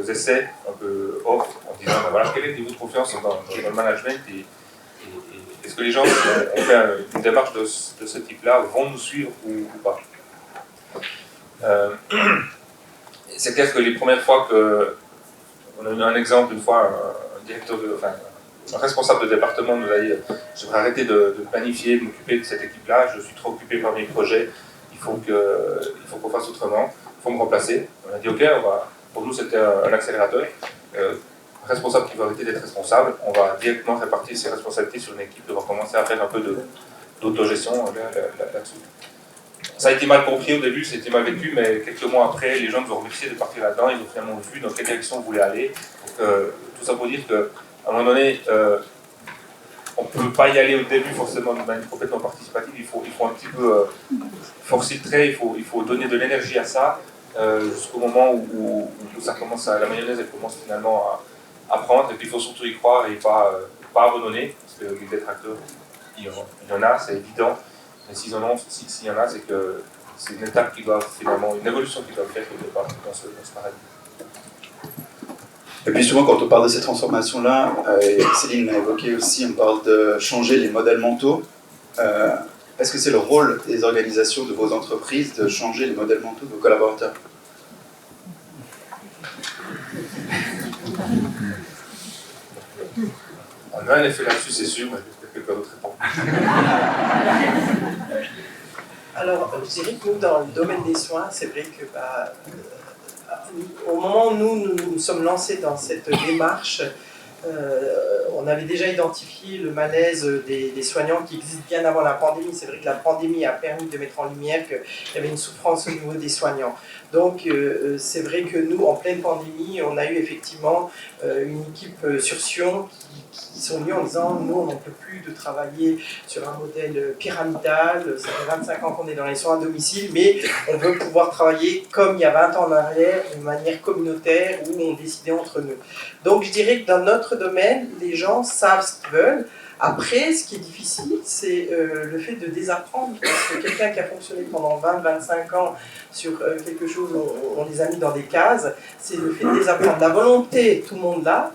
essais un peu off en disant ben voilà, quel est le niveau de confiance dans le management et est-ce que les gens ont fait une démarche de ce type-là, vont nous suivre ou pas. C'est clair que les premières fois on a eu un exemple, une fois, un responsable de département nous a dit je vais arrêter de planifier, de m'occuper de cette équipe-là, je suis trop occupé par mes projets, il faut qu'on fasse autrement, il faut me remplacer. On a dit ok, pour nous c'était un accélérateur. Responsable qui va arrêter d'être responsable, on va directement répartir ses responsabilités sur une équipe et on va commencer à faire un peu d'autogestion là-dessus. Ça a été mal compris au début, ça a été mal vécu, mais quelques mois après, les gens nous ont remercié de partir là-dedans, ils ont finalement vu dans quelle direction on voulait aller. Donc, tout ça pour dire qu'à un moment donné, on ne peut pas y aller au début forcément de manière complètement participative, il faut un petit peu forcer le trait, il faut donner de l'énergie à ça, jusqu'au moment où ça commence la mayonnaise elle commence finalement à prendre, et puis il faut surtout y croire et pas abandonner, parce que les détracteurs, il y en a, c'est évident. Mais s'il y en a, c'est que c'est une étape qui doit finalement, une évolution qui doit faire quelque part dans ce paradigme. Et puis souvent quand on parle de ces transformations-là, Céline l'a évoqué aussi, on parle de changer les modèles mentaux. Est-ce que c'est le rôle des organisations, de vos entreprises, de changer les modèles mentaux de vos collaborateurs? On a un effet là-dessus, c'est sûr, mais quelqu'un d'autre répond. Alors, je dirais que nous, dans le domaine des soins, c'est vrai que au moment où nous sommes lancés dans cette démarche, on avait déjà identifié le malaise des soignants qui existe bien avant la pandémie. C'est vrai que la pandémie a permis de mettre en lumière qu'il y avait une souffrance au niveau des soignants. Donc c'est vrai que nous, en pleine pandémie, on a eu effectivement une équipe sur Sion qui sont venus en disant « Nous, on n'en peut plus de travailler sur un modèle pyramidal, ça fait 25 ans qu'on est dans les soins à domicile, mais on veut pouvoir travailler comme il y a 20 ans en arrière, de manière communautaire, où on décidait entre nous. » Donc je dirais que dans notre domaine, les gens savent ce qu'ils veulent. Après, ce qui est difficile, c'est le fait de désapprendre, parce que quelqu'un qui a fonctionné pendant 20-25 ans sur quelque chose, on les a mis dans des cases, c'est le fait de désapprendre. La volonté, tout le monde l'a,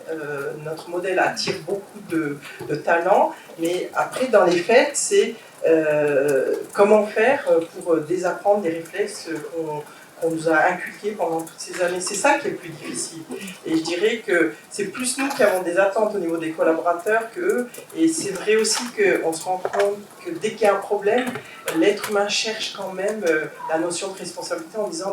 notre modèle attire beaucoup de talents, mais après, dans les faits, c'est comment faire pour désapprendre des réflexes qu'on nous a inculqués pendant toutes ces années. C'est ça qui est le plus difficile. Et je dirais que c'est plus nous qui avons des attentes au niveau des collaborateurs qu'eux. Et c'est vrai aussi qu'on se rend compte que dès qu'il y a un problème, l'être humain cherche quand même la notion de responsabilité en disant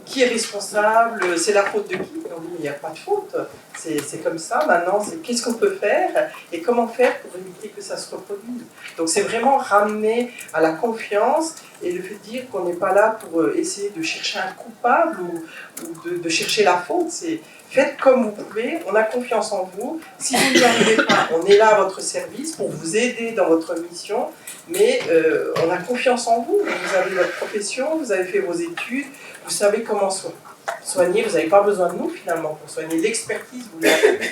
qui est responsable, c'est la faute de qui? On dit mais il n'y a pas de faute, c'est comme ça, maintenant c'est qu'est-ce qu'on peut faire et comment faire pour éviter que ça se reproduise. Donc c'est vraiment ramener à la confiance et le fait de dire qu'on n'est pas là pour essayer de chercher un coupable ou de chercher la faute, c'est faites comme vous pouvez, on a confiance en vous, si vous n'y arrivez pas, on est là à votre service pour vous aider dans votre mission, mais on a confiance en vous, vous avez votre profession, vous avez fait vos études, vous savez comment soigner, vous n'avez pas besoin de nous finalement pour soigner, l'expertise vous l'avez.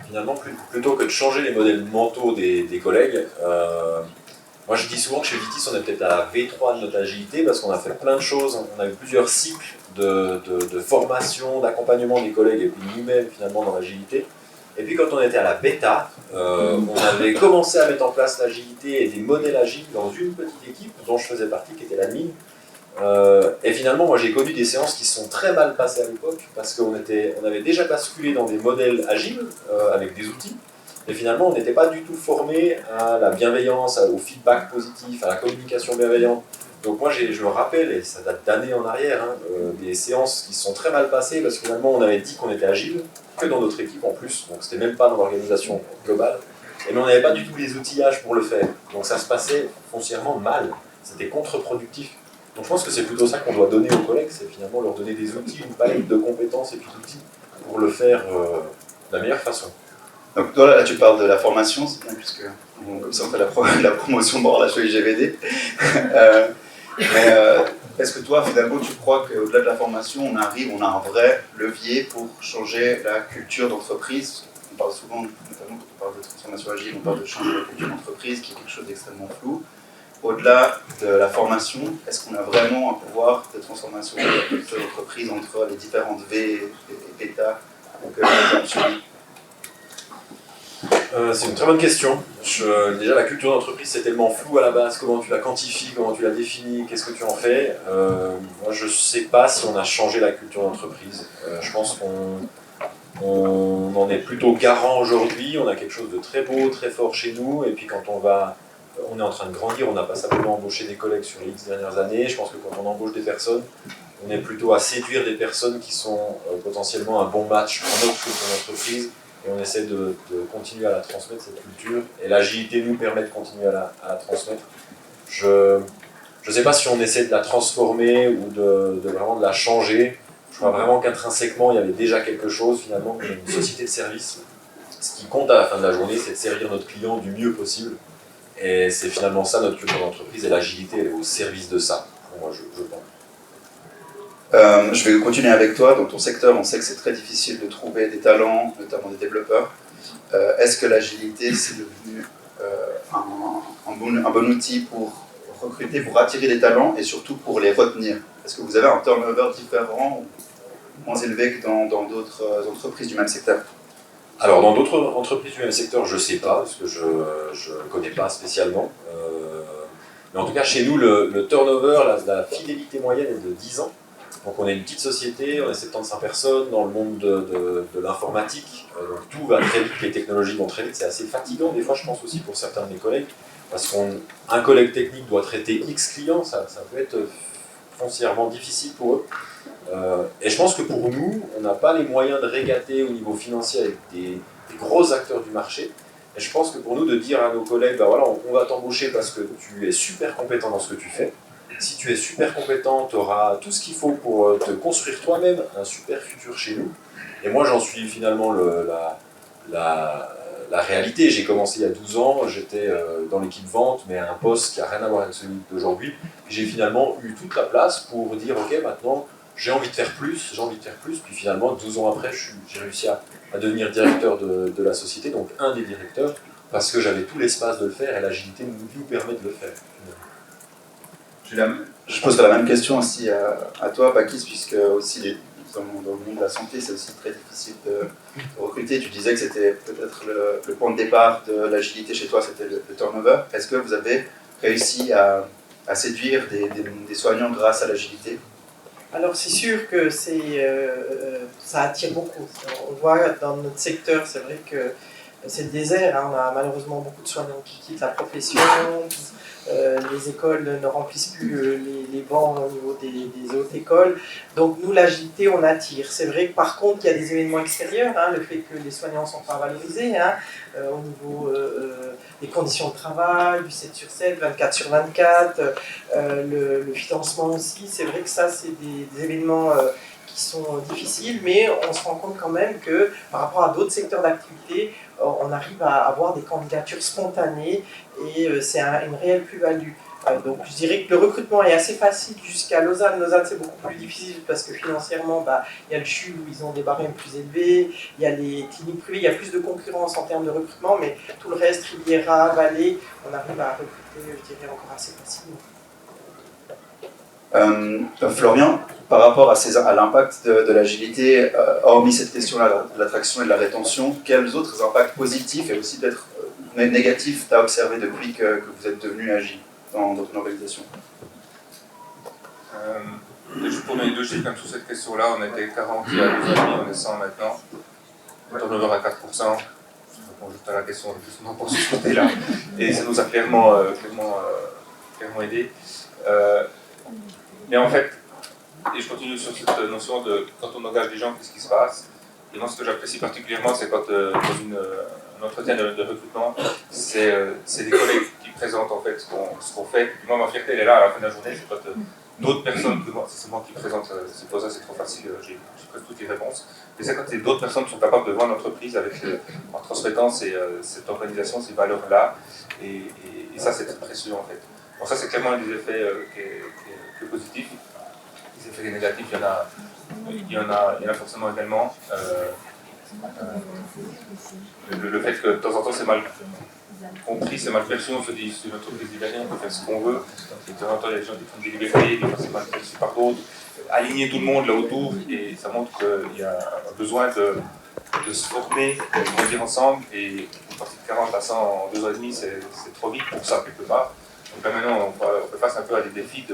Finalement, plutôt que de changer les modèles mentaux des collègues, moi je dis souvent que chez Vitis on est peut-être à la V3 de notre agilité parce qu'on a fait plein de choses, on a eu plusieurs cycles de formation, d'accompagnement des collègues et puis nous-mêmes finalement dans l'agilité. Et puis quand on était à la bêta, on avait commencé à mettre en place l'agilité et des modèles agiles dans une petite équipe dont je faisais partie, qui était l'admin. Et finalement, moi j'ai connu des séances qui se sont très mal passées à l'époque parce qu'on avait déjà basculé dans des modèles agiles avec des outils. Et finalement, on n'était pas du tout formé à la bienveillance, au feedback positif, à la communication bienveillante. Donc moi, je me rappelle, et ça date d'années en arrière, des séances qui se sont très mal passées parce que finalement, on avait dit qu'on était agile, que dans notre équipe en plus, donc c'était même pas dans l'organisation globale. Et mais on n'avait pas du tout les outillages pour le faire. Donc ça se passait foncièrement mal, c'était contre-productif. Donc je pense que c'est plutôt ça qu'on doit donner aux collègues, c'est finalement leur donner des outils, une palette de compétences et puis d'outils pour le faire de la meilleure façon. Donc toi là tu parles de la formation, c'est bien puisque comme ça on fait la promotion de la GVD. Est-ce que toi finalement tu crois qu'au-delà de la formation on a un vrai levier pour changer la culture d'entreprise? On parle souvent, notamment quand on parle de transformation agile, on parle de changer la culture d'entreprise qui est quelque chose d'extrêmement flou. Au-delà de la formation, est-ce qu'on a vraiment un pouvoir de transformation de la culture d'entreprise entre les différentes V et bêta? C'est une très bonne question. Déjà, la culture d'entreprise, c'est tellement flou à la base. Comment tu la quantifies, comment tu la définis, qu'est-ce que tu en fais? Moi, je ne sais pas si on a changé la culture d'entreprise. Je pense qu'on en est plutôt garant aujourd'hui. On a quelque chose de très beau, très fort chez nous. Et puis, quand on est en train de grandir, on n'a pas simplement embauché des collègues sur les X dernières années. Je pense que quand on embauche des personnes, on est plutôt à séduire des personnes qui sont potentiellement un bon match pour notre culture d'entreprise. Et on essaie de continuer à la transmettre, cette culture. Et l'agilité nous permet de continuer à la transmettre. Je ne sais pas si on essaie de la transformer ou de vraiment de la changer. Je crois vraiment qu'intrinsèquement, il y avait déjà quelque chose, finalement, comme une société de service. Ce qui compte à la fin de la journée, c'est de servir notre client du mieux possible. Et c'est finalement ça, notre culture d'entreprise. Et l'agilité, elle est au service de ça, pour moi, je pense. Je vais continuer avec toi. Dans ton secteur, on sait que c'est très difficile de trouver des talents, notamment des développeurs. Est-ce que l'agilité, c'est devenu un bon outil pour recruter, pour attirer des talents et surtout pour les retenir? Est-ce que vous avez un turnover différent ou moins élevé que dans d'autres entreprises du même secteur? Alors, dans d'autres entreprises du même secteur, je ne sais pas, parce que je ne connais pas spécialement. Mais en tout cas, chez nous, le turnover, la fidélité moyenne est de 10 ans. Donc on est une petite société, on est 75 personnes dans le monde de l'informatique, donc tout va très vite, les technologies vont très vite, c'est assez fatigant des fois je pense aussi pour certains de mes collègues, parce qu'un collègue technique doit traiter X clients, ça peut être foncièrement difficile pour eux. Et je pense que pour nous, on n'a pas les moyens de régater au niveau financier avec des gros acteurs du marché. Et je pense que pour nous, de dire à nos collègues, bah voilà, on va t'embaucher parce que tu es super compétent dans ce que tu fais. Si tu es super compétent, tu auras tout ce qu'il faut pour te construire toi-même un super futur chez nous. Et moi, j'en suis finalement la réalité. J'ai commencé il y a 12 ans, j'étais dans l'équipe vente, mais à un poste qui n'a rien à voir avec celui d'aujourd'hui. J'ai finalement eu toute la place pour dire, ok, maintenant, j'ai envie de faire plus, Puis finalement, 12 ans après, j'ai réussi à devenir directeur de la société, donc un des directeurs, parce que j'avais tout l'espace de le faire et l'agilité nous permet de le faire. Je poserai la même question aussi à toi, Pakis, puisque aussi dans le monde de la santé, c'est aussi très difficile de recruter. Tu disais que c'était peut-être le point de départ de l'agilité chez toi, c'était le turnover. Est-ce que vous avez réussi à séduire des soignants grâce à l'agilité? Alors c'est sûr que ça attire beaucoup. On voit dans notre secteur, c'est vrai que c'est le désert. On a malheureusement beaucoup de soignants qui quittent la profession. Les écoles ne remplissent plus les bancs au niveau des autres écoles. Donc nous, l'agilité, on attire. C'est vrai que par contre, il y a des événements extérieurs, le fait que les soignants ne sont pas valorisés, au niveau des conditions de travail, du 7/7, 24/24, le financement aussi. C'est vrai que ça, c'est des événements qui sont difficiles, mais on se rend compte quand même que par rapport à d'autres secteurs d'activité, on arrive à avoir des candidatures spontanées et c'est une réelle plus-value. Donc je dirais que le recrutement est assez facile jusqu'à Lausanne. Lausanne c'est beaucoup plus difficile parce que financièrement, il y a le CHU où ils ont des barèmes plus élevés, il y a les cliniques privées, il y a plus de concurrence en termes de recrutement, mais tout le reste, Riviera, Vallée, on arrive à recruter, je dirais, encore assez facilement. Florian, par rapport à l'impact de l'agilité, hormis cette question-là de l'attraction et de la rétention, quels autres impacts positifs et aussi peut-être négatifs tu as observé depuis que vous êtes devenu agile dans ton organisation? Juste pour donner 2 chiffres comme sur cette question-là, on était 40 il y a 2 ans et demi, on est 100 maintenant. Le turnover à 4%. Je réponds juste à la question justement pour ce côté-là. Et ça nous a clairement aidé. Mais en fait, et je continue sur cette notion de quand on engage des gens, qu'est-ce qui se passe? Et moi, ce que j'apprécie particulièrement, c'est quand dans un entretien de recrutement, c'est des collègues qui présentent en fait ce qu'on fait. Et moi, ma fierté, elle est là à la fin de la journée, c'est quand d'autres personnes que moi, c'est moi qui présente, c'est pas ça, c'est trop facile, j'ai presque toutes les réponses. Mais c'est quand d'autres personnes qui sont capables de voir l'entreprise en transmettant cette organisation, ces valeurs-là, et ça, c'est très précieux en fait. Bon, ça, c'est clairement un des effets qui est positif. Les effets négatifs, il y en a forcément également. Le fait que de temps en temps c'est mal compris, c'est mal perçu, on se dit c'est une entreprise libérée, on peut faire ce qu'on veut. Et de temps en temps il y a des gens qui font des libertés, des fois c'est mal perçu par d'autres. Aligner tout le monde là autour, et ça montre qu'il y a un besoin de se former, de grandir ensemble, et une partie de 40 à 100 en 2 ans et demi, c'est trop vite pour ça quelque part. Donc là maintenant on fait face un peu à des défis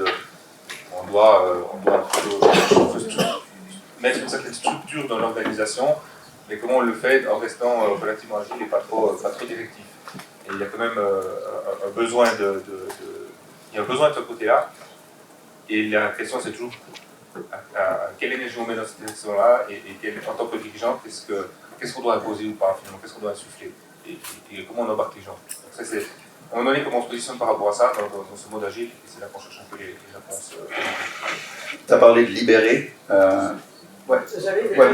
on doit mettre une certaine structure dans l'organisation, mais comment on le fait en restant relativement agile et pas trop directif. Et il y a quand même un besoin il y a un besoin de ce côté-là. Et la question c'est toujours à quelle énergie on met dans cette direction-là, et en tant que dirigeant, qu'est-ce qu'on doit imposer ou pas finalement, qu'est-ce qu'on doit insuffler, et comment on embarque les gens. Donc ça c'est à un moment donné, comment on se positionne par rapport à ça dans ce mode agile, et c'est là qu'on cherche un peu les réponses. Tu as parlé de libérer. Ouais.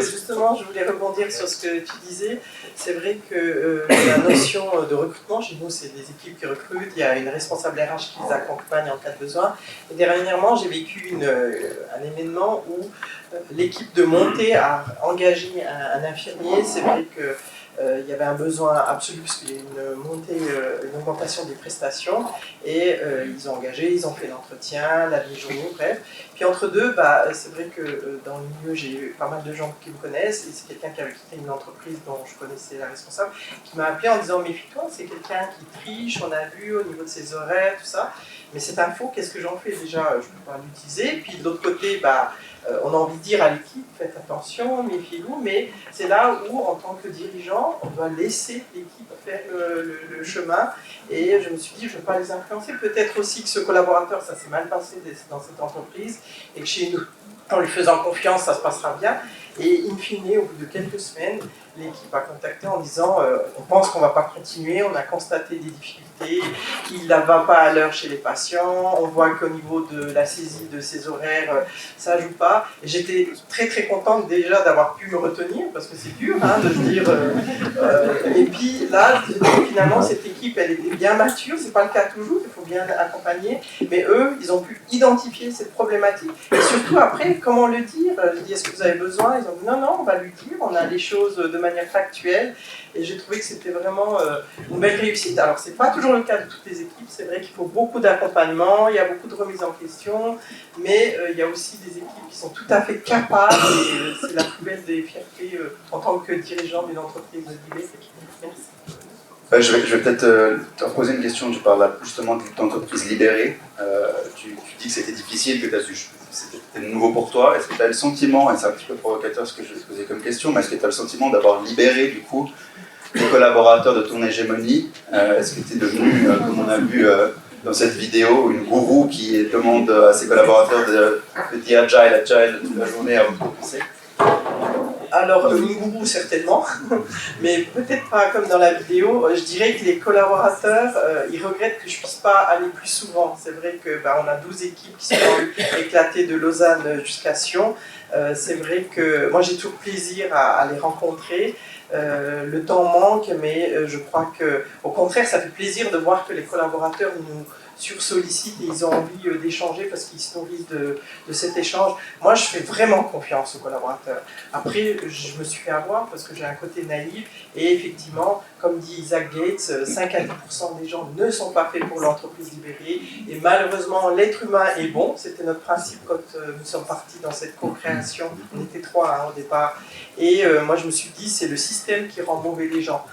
Justement, je voulais rebondir sur ce que tu disais. C'est vrai que la notion de recrutement, chez nous, c'est des équipes qui recrutent, il y a une responsable RH qui les accompagne en cas de besoin. Et dernièrement, j'ai vécu un événement où l'équipe de montée a engagé un infirmier. C'est vrai que il y avait un besoin absolu parce qu'il y a une augmentation des prestations, et ils ont engagé, ils ont fait l'entretien, la demi-journée, bref. Puis entre deux, c'est vrai que dans le milieu, j'ai eu pas mal de gens qui me connaissent, et c'est quelqu'un qui avait quitté une entreprise dont je connaissais la responsable, qui m'a appelé en disant « Méfie-toi, c'est quelqu'un qui triche, on a vu au niveau de ses horaires, tout ça. Mais cette info, qu'est-ce que j'en fais? Déjà, je ne peux pas l'utiliser. Puis de l'autre côté, on a envie de dire à l'équipe, faites attention, méfiez-vous, mais c'est là où, en tant que dirigeant, on doit laisser l'équipe faire le chemin. Et je me suis dit, je ne veux pas les influencer. Peut-être aussi que ce collaborateur, ça s'est mal passé dans cette entreprise, et que chez nous, en lui faisant confiance, ça se passera bien. Et in fine, au bout de quelques semaines, l'équipe a contacté en disant on pense qu'on ne va pas continuer, on a constaté des difficultés, il ne va pas à l'heure chez les patients, on voit qu'au niveau de la saisie de ses horaires, ça ne joue pas. Et j'étais très très contente déjà d'avoir pu me retenir, parce que c'est dur de se dire. Et puis là, finalement, cette équipe, elle était bien mature, ce n'est pas le cas toujours, il faut bien accompagner, mais eux, ils ont pu identifier cette problématique. Et surtout après, comment le dire? Je dis, est-ce que vous avez besoin? Ils ont dit, non, on va lui dire, on a les choses de manière factuelle, et j'ai trouvé que c'était vraiment une belle réussite. Alors c'est pas toujours le cas de toutes les équipes, c'est vrai qu'il faut beaucoup d'accompagnement, il y a beaucoup de remises en question, mais il y a aussi des équipes qui sont tout à fait capables, et c'est la plus belle des fiertés en tant que dirigeant d'une entreprise libérée. Merci. Je vais peut-être te reposer une question. Tu parles justement d'entreprise libérée. Tu dis que c'était difficile, que c'était nouveau pour toi. Est-ce que tu as le sentiment, et c'est un petit peu provocateur ce que je vais te poser comme question, mais est-ce que tu as le sentiment d'avoir libéré du coup les collaborateurs de ton hégémonie? Est-ce que tu es devenu, comme on a vu dans cette vidéo, une gourou qui demande à ses collaborateurs de dire agile toute la journée avant de commencer? Alors, une gourou certainement, mais peut-être pas comme dans la vidéo. Je dirais que les collaborateurs, ils regrettent que je ne puisse pas aller plus souvent. C'est vrai qu'on a 12 équipes qui sont éclatées de Lausanne jusqu'à Sion. C'est vrai que moi j'ai toujours plaisir à les rencontrer. Le temps manque, mais je crois qu'au contraire, ça fait plaisir de voir que les collaborateurs sursollicitent et ils ont envie d'échanger parce qu'ils se nourrissent de cet échange. Moi, je fais vraiment confiance aux collaborateurs. Après, je me suis fait avoir parce que j'ai un côté naïf et effectivement, comme dit Isaac Gates, 5 à 10% des gens ne sont pas faits pour l'entreprise libérée et malheureusement, l'être humain est bon. C'était notre principe quand nous sommes partis dans cette co-création. On était 3 au départ. Et moi, je me suis dit, c'est le système qui rend mauvais les gens.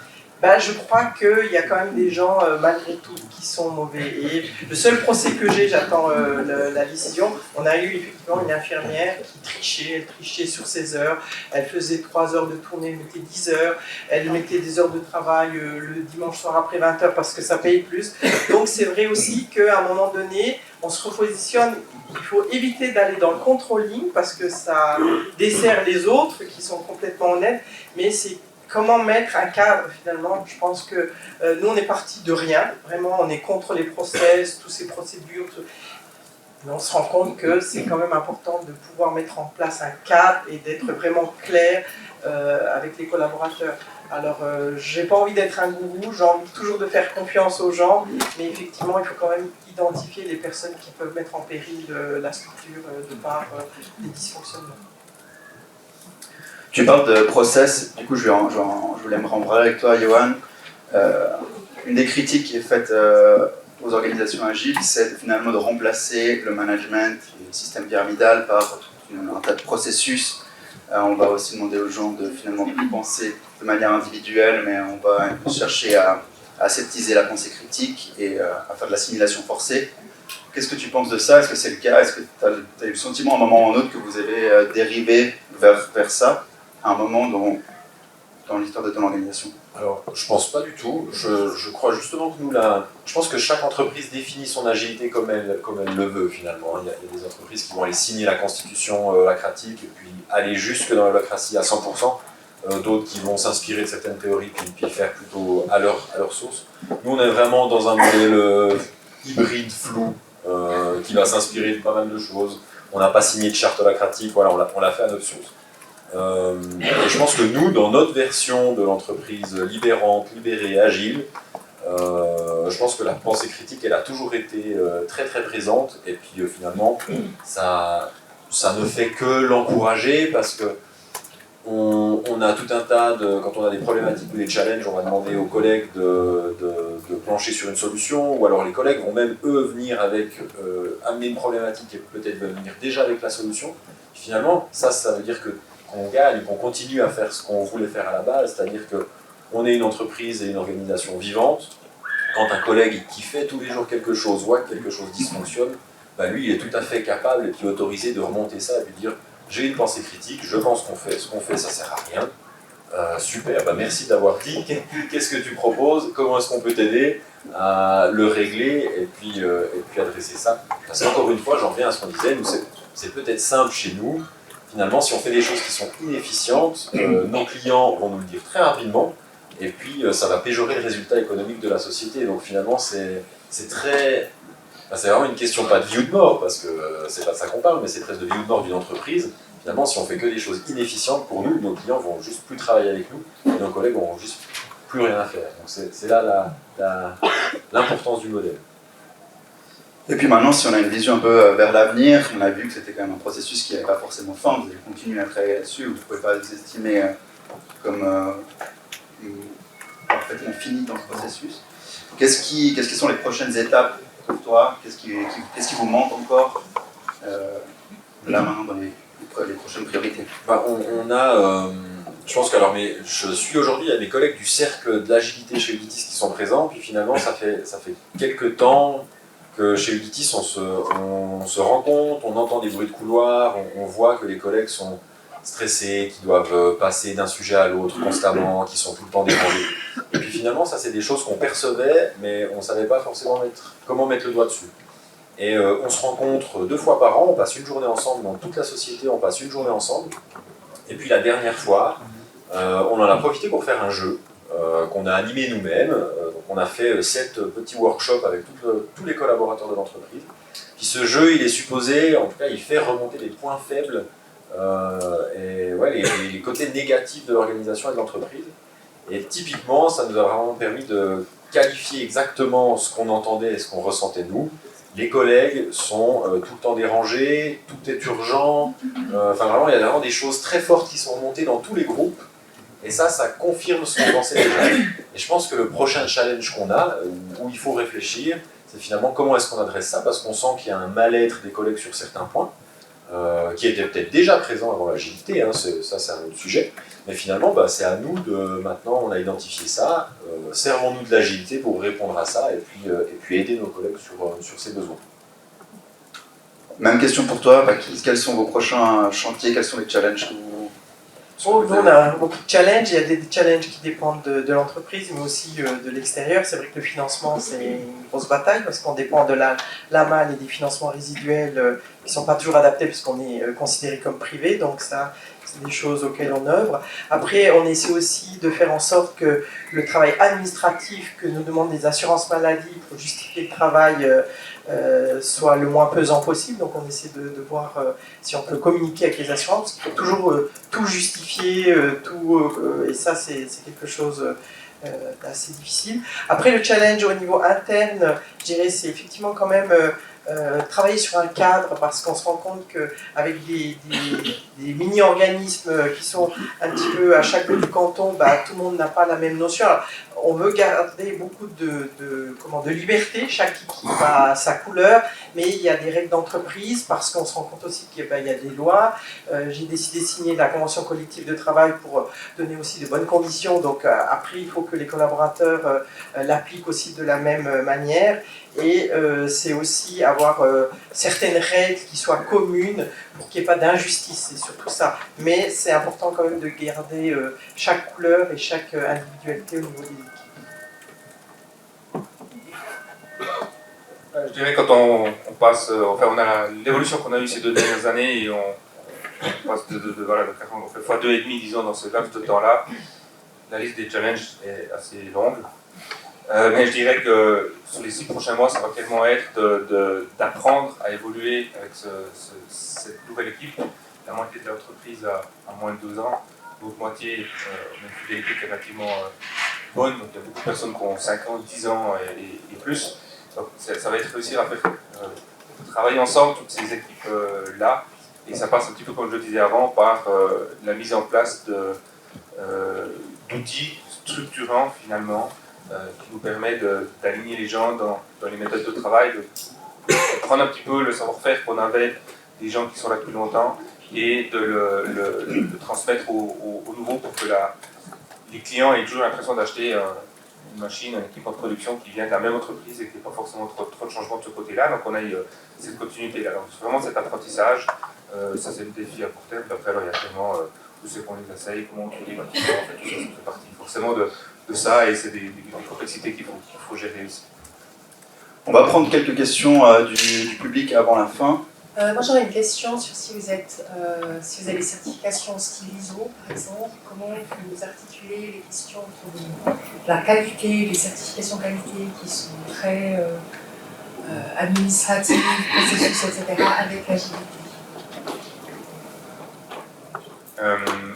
Ben, je crois qu'il y a quand même des gens, malgré tout, qui sont mauvais. Et le seul procès que j'ai, j'attends la décision. On a eu effectivement une infirmière qui trichait, elle trichait sur ses heures. Elle faisait 3 heures de tournée, elle mettait 10 heures. Elle mettait des heures de travail le dimanche soir après 20 heures parce que ça paye plus. Donc c'est vrai aussi qu'à un moment donné, on se repositionne. Il faut éviter d'aller dans le controlling parce que ça dessert les autres qui sont complètement honnêtes. Mais c'est comment mettre un cadre finalement. Je pense que nous on est parti de rien, vraiment on est contre les process, toutes ces procédures, mais on se rend compte que c'est quand même important de pouvoir mettre en place un cadre et d'être vraiment clair avec les collaborateurs. Alors j'ai pas envie d'être un gourou, j'ai envie toujours de faire confiance aux gens, mais effectivement il faut quand même identifier les personnes qui peuvent mettre en péril la structure de par des dysfonctionnements. Tu parles de process, du coup je voulais me renvoyer avec toi, Johan. Une des critiques qui est faite aux organisations agiles, c'est finalement de remplacer le management et le système pyramidal par un tas de processus. On va aussi demander aux gens de finalement plus penser de manière individuelle, mais on va chercher à aseptiser la pensée critique et à faire de l'assimilation forcée. Qu'est-ce que tu penses de ça? Est-ce que c'est le cas? Est-ce que tu as eu le sentiment à un moment ou à un autre que vous avez dérivé vers ça à un moment dans l'histoire de ton organisation? Alors, je pense pas du tout. Je crois justement que nous, là, je pense que chaque entreprise définit son agilité comme elle le veut finalement. Il y a des entreprises qui vont aller signer la constitution holacratique et puis aller jusque dans l'holacratie à 100%. D'autres qui vont s'inspirer de certaines théories puis faire plutôt à leur sauce. Nous, on est vraiment dans un modèle hybride, flou, qui va s'inspirer de pas mal de choses. On n'a pas signé de charte holacratique, voilà, on l'a fait à notre sauce. Et je pense que nous, dans notre version de l'entreprise libérante, libérée, agile, je pense que la pensée critique, elle a toujours été très très présente, et puis finalement, ça ne fait que l'encourager, parce que on a tout un tas de... Quand on a des problématiques ou des challenges, on va demander aux collègues de plancher sur une solution, ou alors les collègues vont même, eux, venir avec, amener une problématique et peut-être venir déjà avec la solution. Finalement, ça veut dire qu'on gagne, qu'on continue à faire ce qu'on voulait faire à la base, c'est-à-dire qu'on est une entreprise et une organisation vivante. Quand un collègue qui fait tous les jours quelque chose voit que quelque chose dysfonctionne, bah lui, il est tout à fait capable et puis autorisé de remonter ça et puis dire « j'ai une pensée critique, je pense qu'on fait, ce qu'on fait, ça sert à rien. Super, bah merci d'avoir dit, qu'est-ce que tu proposes, comment est-ce qu'on peut t'aider à le régler et puis adresser ça ». Parce qu'encore une fois, j'en reviens à ce qu'on disait, nous c'est peut-être simple chez nous. Finalement, si on fait des choses qui sont inefficientes, nos clients vont nous le dire très rapidement, et puis ça va péjorer le résultat économique de la société. Donc finalement, c'est vraiment une question pas de vie ou de mort, parce que c'est pas de ça qu'on parle, mais c'est presque de vie ou de mort d'une entreprise. Finalement, si on fait que des choses inefficientes pour nous, nos clients vont juste plus travailler avec nous, et nos collègues n'auront juste plus rien à faire. Donc c'est là l'importance du modèle. Et puis maintenant, si on a une vision un peu vers l'avenir, on a vu que c'était quand même un processus qui n'avait pas forcément fin, vous allez continuer à travailler là-dessus, vous ne pouvez pas vous estimer comme parfaitement fini dans ce processus. Qu'est-ce qui sont les prochaines étapes pour toi? Qu'est-ce qui vous manque encore de la main dans les prochaines priorités? Bah, on a, je pense que je suis aujourd'hui à des collègues du cercle de l'agilité chez Uditis qui sont présents, puis finalement ça fait quelques temps que chez Uditis on se rend compte, on entend des bruits de couloir, on voit que les collègues sont stressés, qui doivent passer d'un sujet à l'autre constamment, qui sont tout le temps dérangés. Et puis finalement, ça c'est des choses qu'on percevait, mais on ne savait pas forcément comment mettre le doigt dessus. Et on se rencontre 2 fois par an, on passe une journée ensemble, dans toute la société on passe une journée ensemble. Et puis la dernière fois, on en a profité pour faire un jeu qu'on a animé nous-mêmes. Donc on a fait 7 petits workshops avec tous les collaborateurs de l'entreprise. Puis ce jeu, il est supposé, en tout cas il fait remonter les points faibles et ouais, les côtés négatifs de l'organisation et de l'entreprise. Et typiquement, ça nous a vraiment permis de qualifier exactement ce qu'on entendait et ce qu'on ressentait nous. Les collègues sont tout le temps dérangés, tout est urgent. Enfin, vraiment, il y a vraiment des choses très fortes qui sont remontées dans tous les groupes. Et ça confirme ce qu'on pensait déjà. Et je pense que le prochain challenge qu'on a, où il faut réfléchir, c'est finalement comment est-ce qu'on adresse ça, parce qu'on sent qu'il y a un mal-être des collègues sur certains points, qui était peut-être déjà présent avant l'agilité, hein, ça c'est un autre sujet. Mais finalement, c'est à nous maintenant on a identifié ça, servons-nous de l'agilité pour répondre à ça et puis aider nos collègues sur ces besoins. Même question pour toi, quels sont vos prochains chantiers, quels sont les challenges que vous... Nous, on a beaucoup de challenges. Il y a des challenges qui dépendent de l'entreprise, mais aussi de l'extérieur. C'est vrai que le financement, c'est une grosse bataille parce qu'on dépend de l'AMAL et des financements résiduels qui ne sont pas toujours adaptés puisqu'on est considéré comme privé. Donc ça, c'est des choses auxquelles on œuvre. Après, on essaie aussi de faire en sorte que le travail administratif que nous demandent les assurances maladie pour justifier le travail soit le moins pesant possible. Donc on essaie de voir si on peut communiquer avec les assurances, parce qu'il faut toujours tout justifier, et ça c'est quelque chose d'assez difficile. Après le challenge au niveau interne, je dirais c'est effectivement quand même travailler sur un cadre, parce qu'on se rend compte qu'avec des mini-organismes qui sont un petit peu à chaque bout du canton, tout le monde n'a pas la même notion. Alors, on veut garder beaucoup de liberté, chaque équipe a sa couleur, mais il y a des règles d'entreprise, parce qu'on se rend compte aussi qu'il y a des lois. J'ai décidé de signer la convention collective de travail pour donner aussi de bonnes conditions, donc après il faut que les collaborateurs l'appliquent aussi de la même manière. Et c'est aussi avoir certaines règles qui soient communes pour qu'il n'y ait pas d'injustice, c'est surtout ça. Mais c'est important quand même de garder chaque couleur et chaque individualité au niveau des équipes. Je dirais quand on passe, on a l'évolution qu'on a eue ces 2 dernières années et on passe on fait x2,5 disons dans ce laps de temps-là. La liste des challenges est assez longue. Mais je dirais que sur les 6 prochains mois, ça va clairement être d'apprendre à évoluer avec cette nouvelle équipe. La moitié de l'entreprise a moins de 12 ans, l'autre moitié, on a une fidélité qui est relativement bonne, donc il y a beaucoup de personnes qui ont 5 ans, 10 ans et plus. Donc ça va être réussir à faire travailler ensemble toutes ces équipes-là, et ça passe un petit peu comme je le disais avant par la mise en place d'outils structurants finalement, qui nous permet d'aligner les gens dans les méthodes de travail, de prendre un petit peu le savoir-faire qu'on avait des gens qui sont là depuis longtemps et de le transmettre aux nouveaux pour que les clients aient toujours l'impression d'acheter une machine, un équipement de production qui vient de la même entreprise et qu'il n'y ait pas forcément trop de changements de ce côté-là. Donc on a cette continuité-là. Donc vraiment cet apprentissage, ça c'est le défi à court terme. Puis après, alors, il y a tellement tout ce qu'on les essaye, comment on trouve les bâtiments, tout ça fait partie forcément de ça, et c'est des complexités qu'il faut gérer aussi. On va prendre quelques questions du public avant la fin. Moi j'aurais une question sur si vous avez des certifications style ISO par exemple, comment vous articulez les questions autour de la qualité, les certifications qualité qui sont très administratives, processus, etc. avec l'agilité.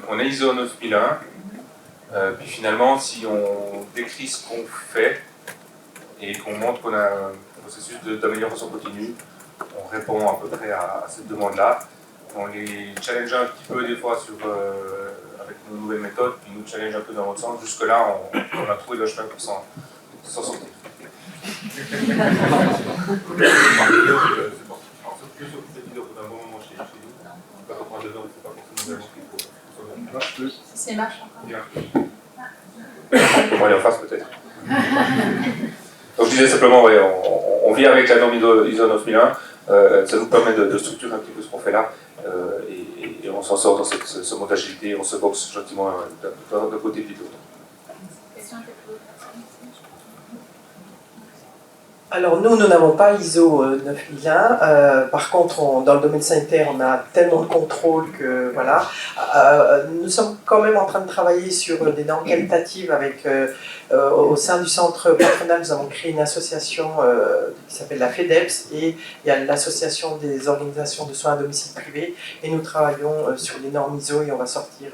On est ISO 9001. Puis finalement, si on décrit ce qu'on fait et qu'on montre qu'on a un processus d'amélioration continue, on répond à peu près à cette demande-là. On les challenge un petit peu des fois avec nos nouvelles méthodes, puis nous challenge un peu dans l'autre sens. Jusque-là, on a trouvé le chemin pour s'en sortir. C'est marche encore. On va aller en face peut-être. Donc je disais simplement, on vit avec la norme ISO 9001, ça nous permet de structurer un petit peu ce qu'on fait là, et on s'en sort dans ce mode d'agilité, on se boxe gentiment d'un côté et de l'autre. Alors nous n'avons pas ISO 9001, par contre dans le domaine sanitaire on a tellement de contrôle que voilà. Nous sommes quand même en train de travailler sur des normes qualitatives avec, au sein du centre patronal nous avons créé une association qui s'appelle la FEDEPS, et il y a l'association des organisations de soins à domicile privé, et nous travaillons sur les normes ISO et on va sortir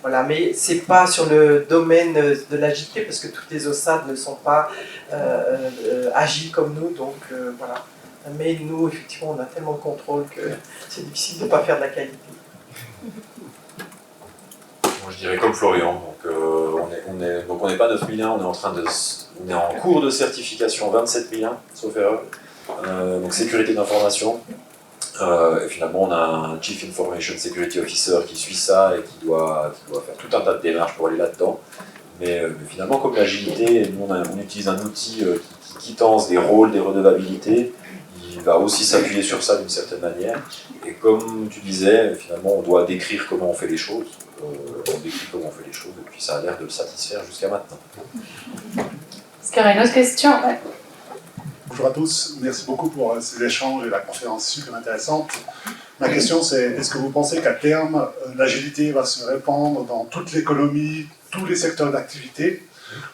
Voilà, mais c'est pas sur le domaine de l'agilité parce que toutes les OSAD ne sont pas agiles comme nous, donc voilà. Mais nous, effectivement, on a tellement de contrôle que c'est difficile de ne pas faire de la qualité. Moi, je dirais comme Florian. Donc, on n'est pas 9001, on est en cours de certification 27001, sauf erreur. Donc sécurité d'information. Et finalement, on a un Chief Information Security Officer qui suit ça et qui doit faire tout un tas de démarches pour aller là-dedans. Mais finalement, comme l'agilité, nous on utilise un outil qui quittance des rôles, des redevabilités. Il va aussi s'appuyer sur ça d'une certaine manière. Et comme tu disais, finalement, on doit décrire comment on fait les choses. On décrit comment on fait les choses, et puis ça a l'air de le satisfaire jusqu'à maintenant. Est-ce qu'il y aura une autre question? Ouais. Bonjour à tous, merci beaucoup pour ces échanges et la conférence super intéressante. Ma question c'est, est-ce que vous pensez qu'à terme, l'agilité va se répandre dans toute l'économie, tous les secteurs d'activité,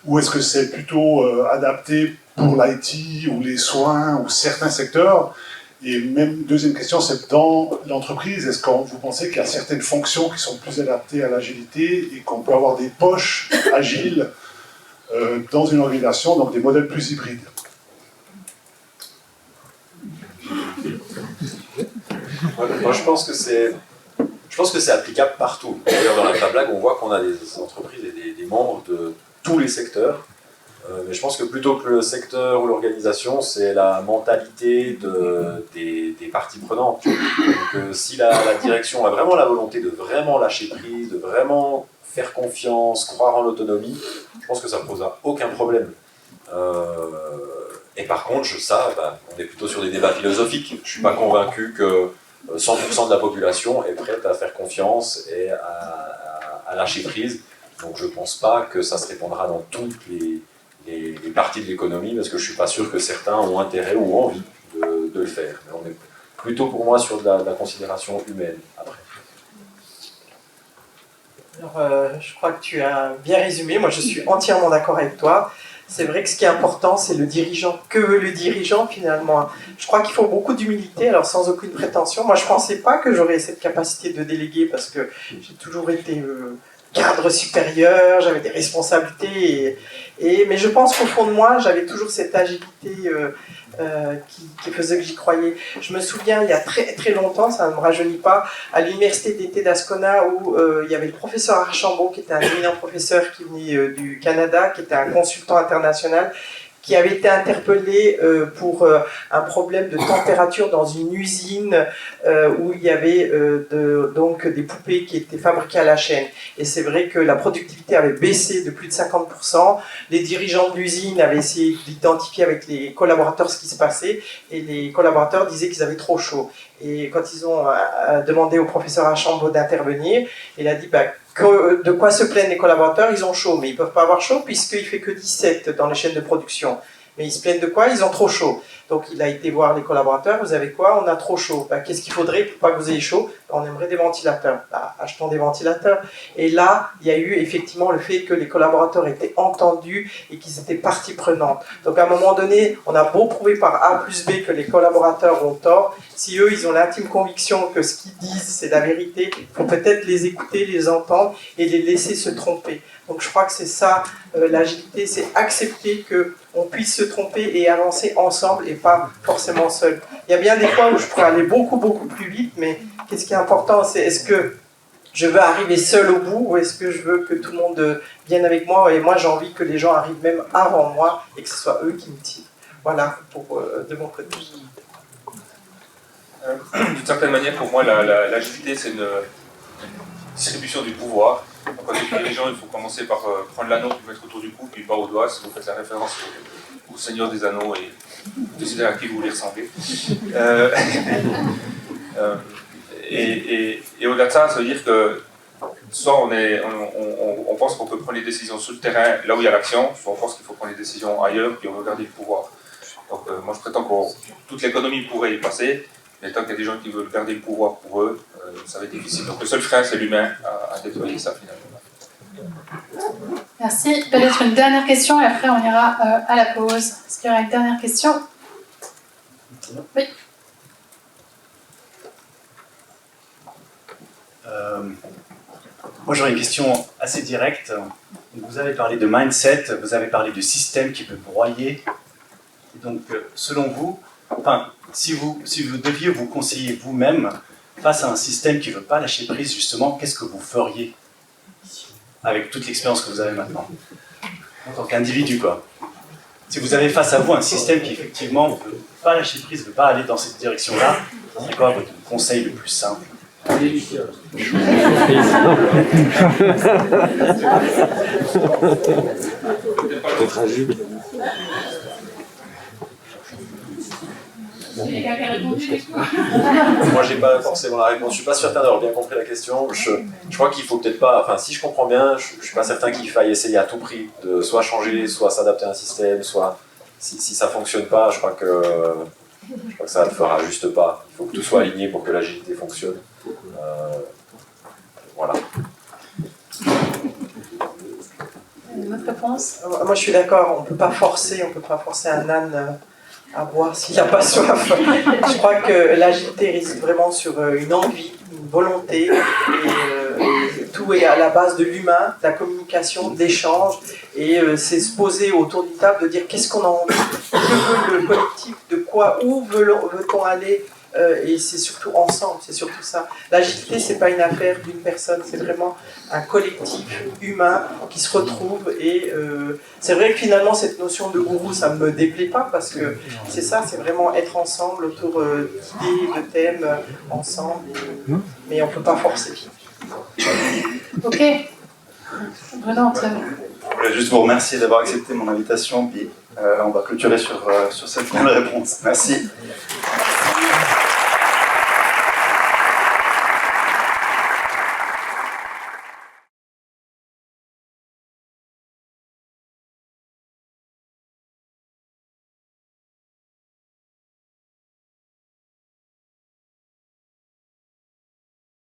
ou est-ce que c'est plutôt adapté pour l'IT ou les soins ou certains secteurs? Et même deuxième question, c'est dans l'entreprise, est-ce que vous pensez qu'il y a certaines fonctions qui sont plus adaptées à l'agilité et qu'on peut avoir des poches agiles dans une organisation, donc des modèles plus hybrides? Moi, je pense que c'est applicable partout. D'ailleurs, dans la Fab Lab, on voit qu'on a des entreprises et des membres de tous les secteurs. Mais je pense que plutôt que le secteur ou l'organisation, c'est la mentalité des parties prenantes. Donc, si la direction a vraiment la volonté de vraiment lâcher prise, de vraiment faire confiance, croire en l'autonomie, je pense que ça ne posera aucun problème. Et par contre, on est plutôt sur des débats philosophiques. Je ne suis pas convaincu que 100% de la population est prête à faire confiance et à lâcher prise. Donc je ne pense pas que ça se répandra dans toutes les parties de l'économie, parce que je ne suis pas sûr que certains ont intérêt ou envie de le faire. Mais on est plutôt pour moi sur de la considération humaine après. Alors, je crois que tu as bien résumé. Moi, je suis entièrement d'accord avec toi. C'est vrai que ce qui est important, c'est le dirigeant. Que veut le dirigeant, finalement? Je crois qu'il faut beaucoup d'humilité, alors sans aucune prétention. Moi, je ne pensais pas que j'aurais cette capacité de déléguer, parce que j'ai toujours été cadre supérieur, j'avais des responsabilités. Mais je pense qu'au fond de moi, j'avais toujours cette agilité qui faisait que j'y croyais. Je me souviens, il y a très très longtemps, ça ne me rajeunit pas, à l'université d'été d'Ascona, où il y avait le professeur Archambault, qui était un éminent professeur qui venait du Canada, qui était un consultant international, qui avait été interpellé pour un problème de température dans une usine où il y avait donc des poupées qui étaient fabriquées à la chaîne. Et c'est vrai que la productivité avait baissé de plus de 50%. Les dirigeants de l'usine avaient essayé d'identifier avec les collaborateurs ce qui se passait, et les collaborateurs disaient qu'ils avaient trop chaud. Et quand ils ont demandé au professeur Archambault d'intervenir, il a dit de quoi se plaignent les collaborateurs? Ils ont chaud, mais ils ne peuvent pas avoir chaud puisqu'il ne fait que 17 dans les chaînes de production. Mais ils se plaignent de quoi? Ils ont trop chaud. Donc il a été voir les collaborateurs, vous avez quoi? On a trop chaud. Qu'est-ce qu'il faudrait pour pas que vous ayez chaud? On aimerait des ventilateurs. Achetons des ventilateurs. Et là, il y a eu effectivement le fait que les collaborateurs étaient entendus et qu'ils étaient partie prenante. Donc à un moment donné, on a beau prouver par A plus B que les collaborateurs ont tort, si eux, ils ont l'intime conviction que ce qu'ils disent, c'est la vérité, il faut peut-être les écouter, les entendre et les laisser se tromper. Donc je crois que c'est ça, l'agilité, c'est accepter qu'on puisse se tromper et avancer ensemble et pas forcément seul. Il y a bien des fois où je pourrais aller beaucoup, beaucoup plus vite, mais qu'est-ce qui est important, c'est est-ce que je veux arriver seul au bout ou est-ce que je veux que tout le monde vienne avec moi? Et moi, j'ai envie que les gens arrivent même avant moi et que ce soit eux qui me tirent. Voilà, de mon côté. D'une certaine manière, pour moi, l'agilité, c'est une distribution du pouvoir. Donc, quand on est dirigeant, il faut commencer par prendre l'anneau, puis mettre autour du cou, puis pas au doigt, si vous faites la référence au Seigneur des Anneaux et décider à qui vous voulez ressembler. Et au-delà de ça, ça veut dire que soit on pense qu'on peut prendre les décisions sur le terrain, là où il y a l'action, soit on pense qu'il faut prendre les décisions ailleurs, puis on veut garder le pouvoir. Donc moi je prétends que toute l'économie pourrait y passer, mais tant qu'il y a des gens qui veulent garder le pouvoir pour eux, ça va être difficile. Donc le seul frein, c'est l'humain à déployer ça finalement. Merci. Peut-être une dernière question et après on ira à la pause. Est-ce qu'il y aura une dernière question? Oui. Moi j'aurais une question assez directe. Vous avez parlé de mindset, vous avez parlé de système qui peut broyer. Donc selon vous, si vous deviez vous conseiller vous-même face à un système qui ne veut pas lâcher prise, justement, qu'est-ce que vous feriez avec toute l'expérience que vous avez maintenant en tant qu'individu, quoi? Si vous avez face à vous un système qui effectivement ne veut pas lâcher prise, ne veut pas aller dans cette direction-là, c'est quoi votre conseil le plus simple? Moi, j'ai pas forcément la réponse. Je suis pas certain d'avoir bien compris la question. Je crois qu'il faut peut-être pas. Enfin, si je comprends bien, je suis pas certain qu'il faille essayer à tout prix de soit changer, soit s'adapter à un système, soit si ça fonctionne pas, je crois que ça ne le fera juste pas. Il faut que tout soit aligné pour que l'agilité fonctionne. Voilà. Une autre réponse? Moi je suis d'accord, on peut pas forcer un âne à boire s'il n'a pas soif. Je crois que l'agilité réside vraiment sur une envie, une volonté, et tout est à la base de l'humain, de la communication, de l'échange, et c'est se poser autour d'une table, de dire qu'est-ce qu'on a envie, que veut le collectif, de quoi, où veut-on aller, et c'est surtout ensemble, c'est surtout ça. L'agilité, c'est pas une affaire d'une personne, c'est vraiment un collectif humain qui se retrouve, et c'est vrai que finalement cette notion de gourou, ça me déplaît pas, parce que c'est ça, c'est vraiment être ensemble autour d'idées, de thèmes, ensemble, mais on peut pas forcer. Ok. Bruno, Je voulais juste vous remercier d'avoir accepté mon invitation, puis on va clôturer sur cette belle réponse. Merci.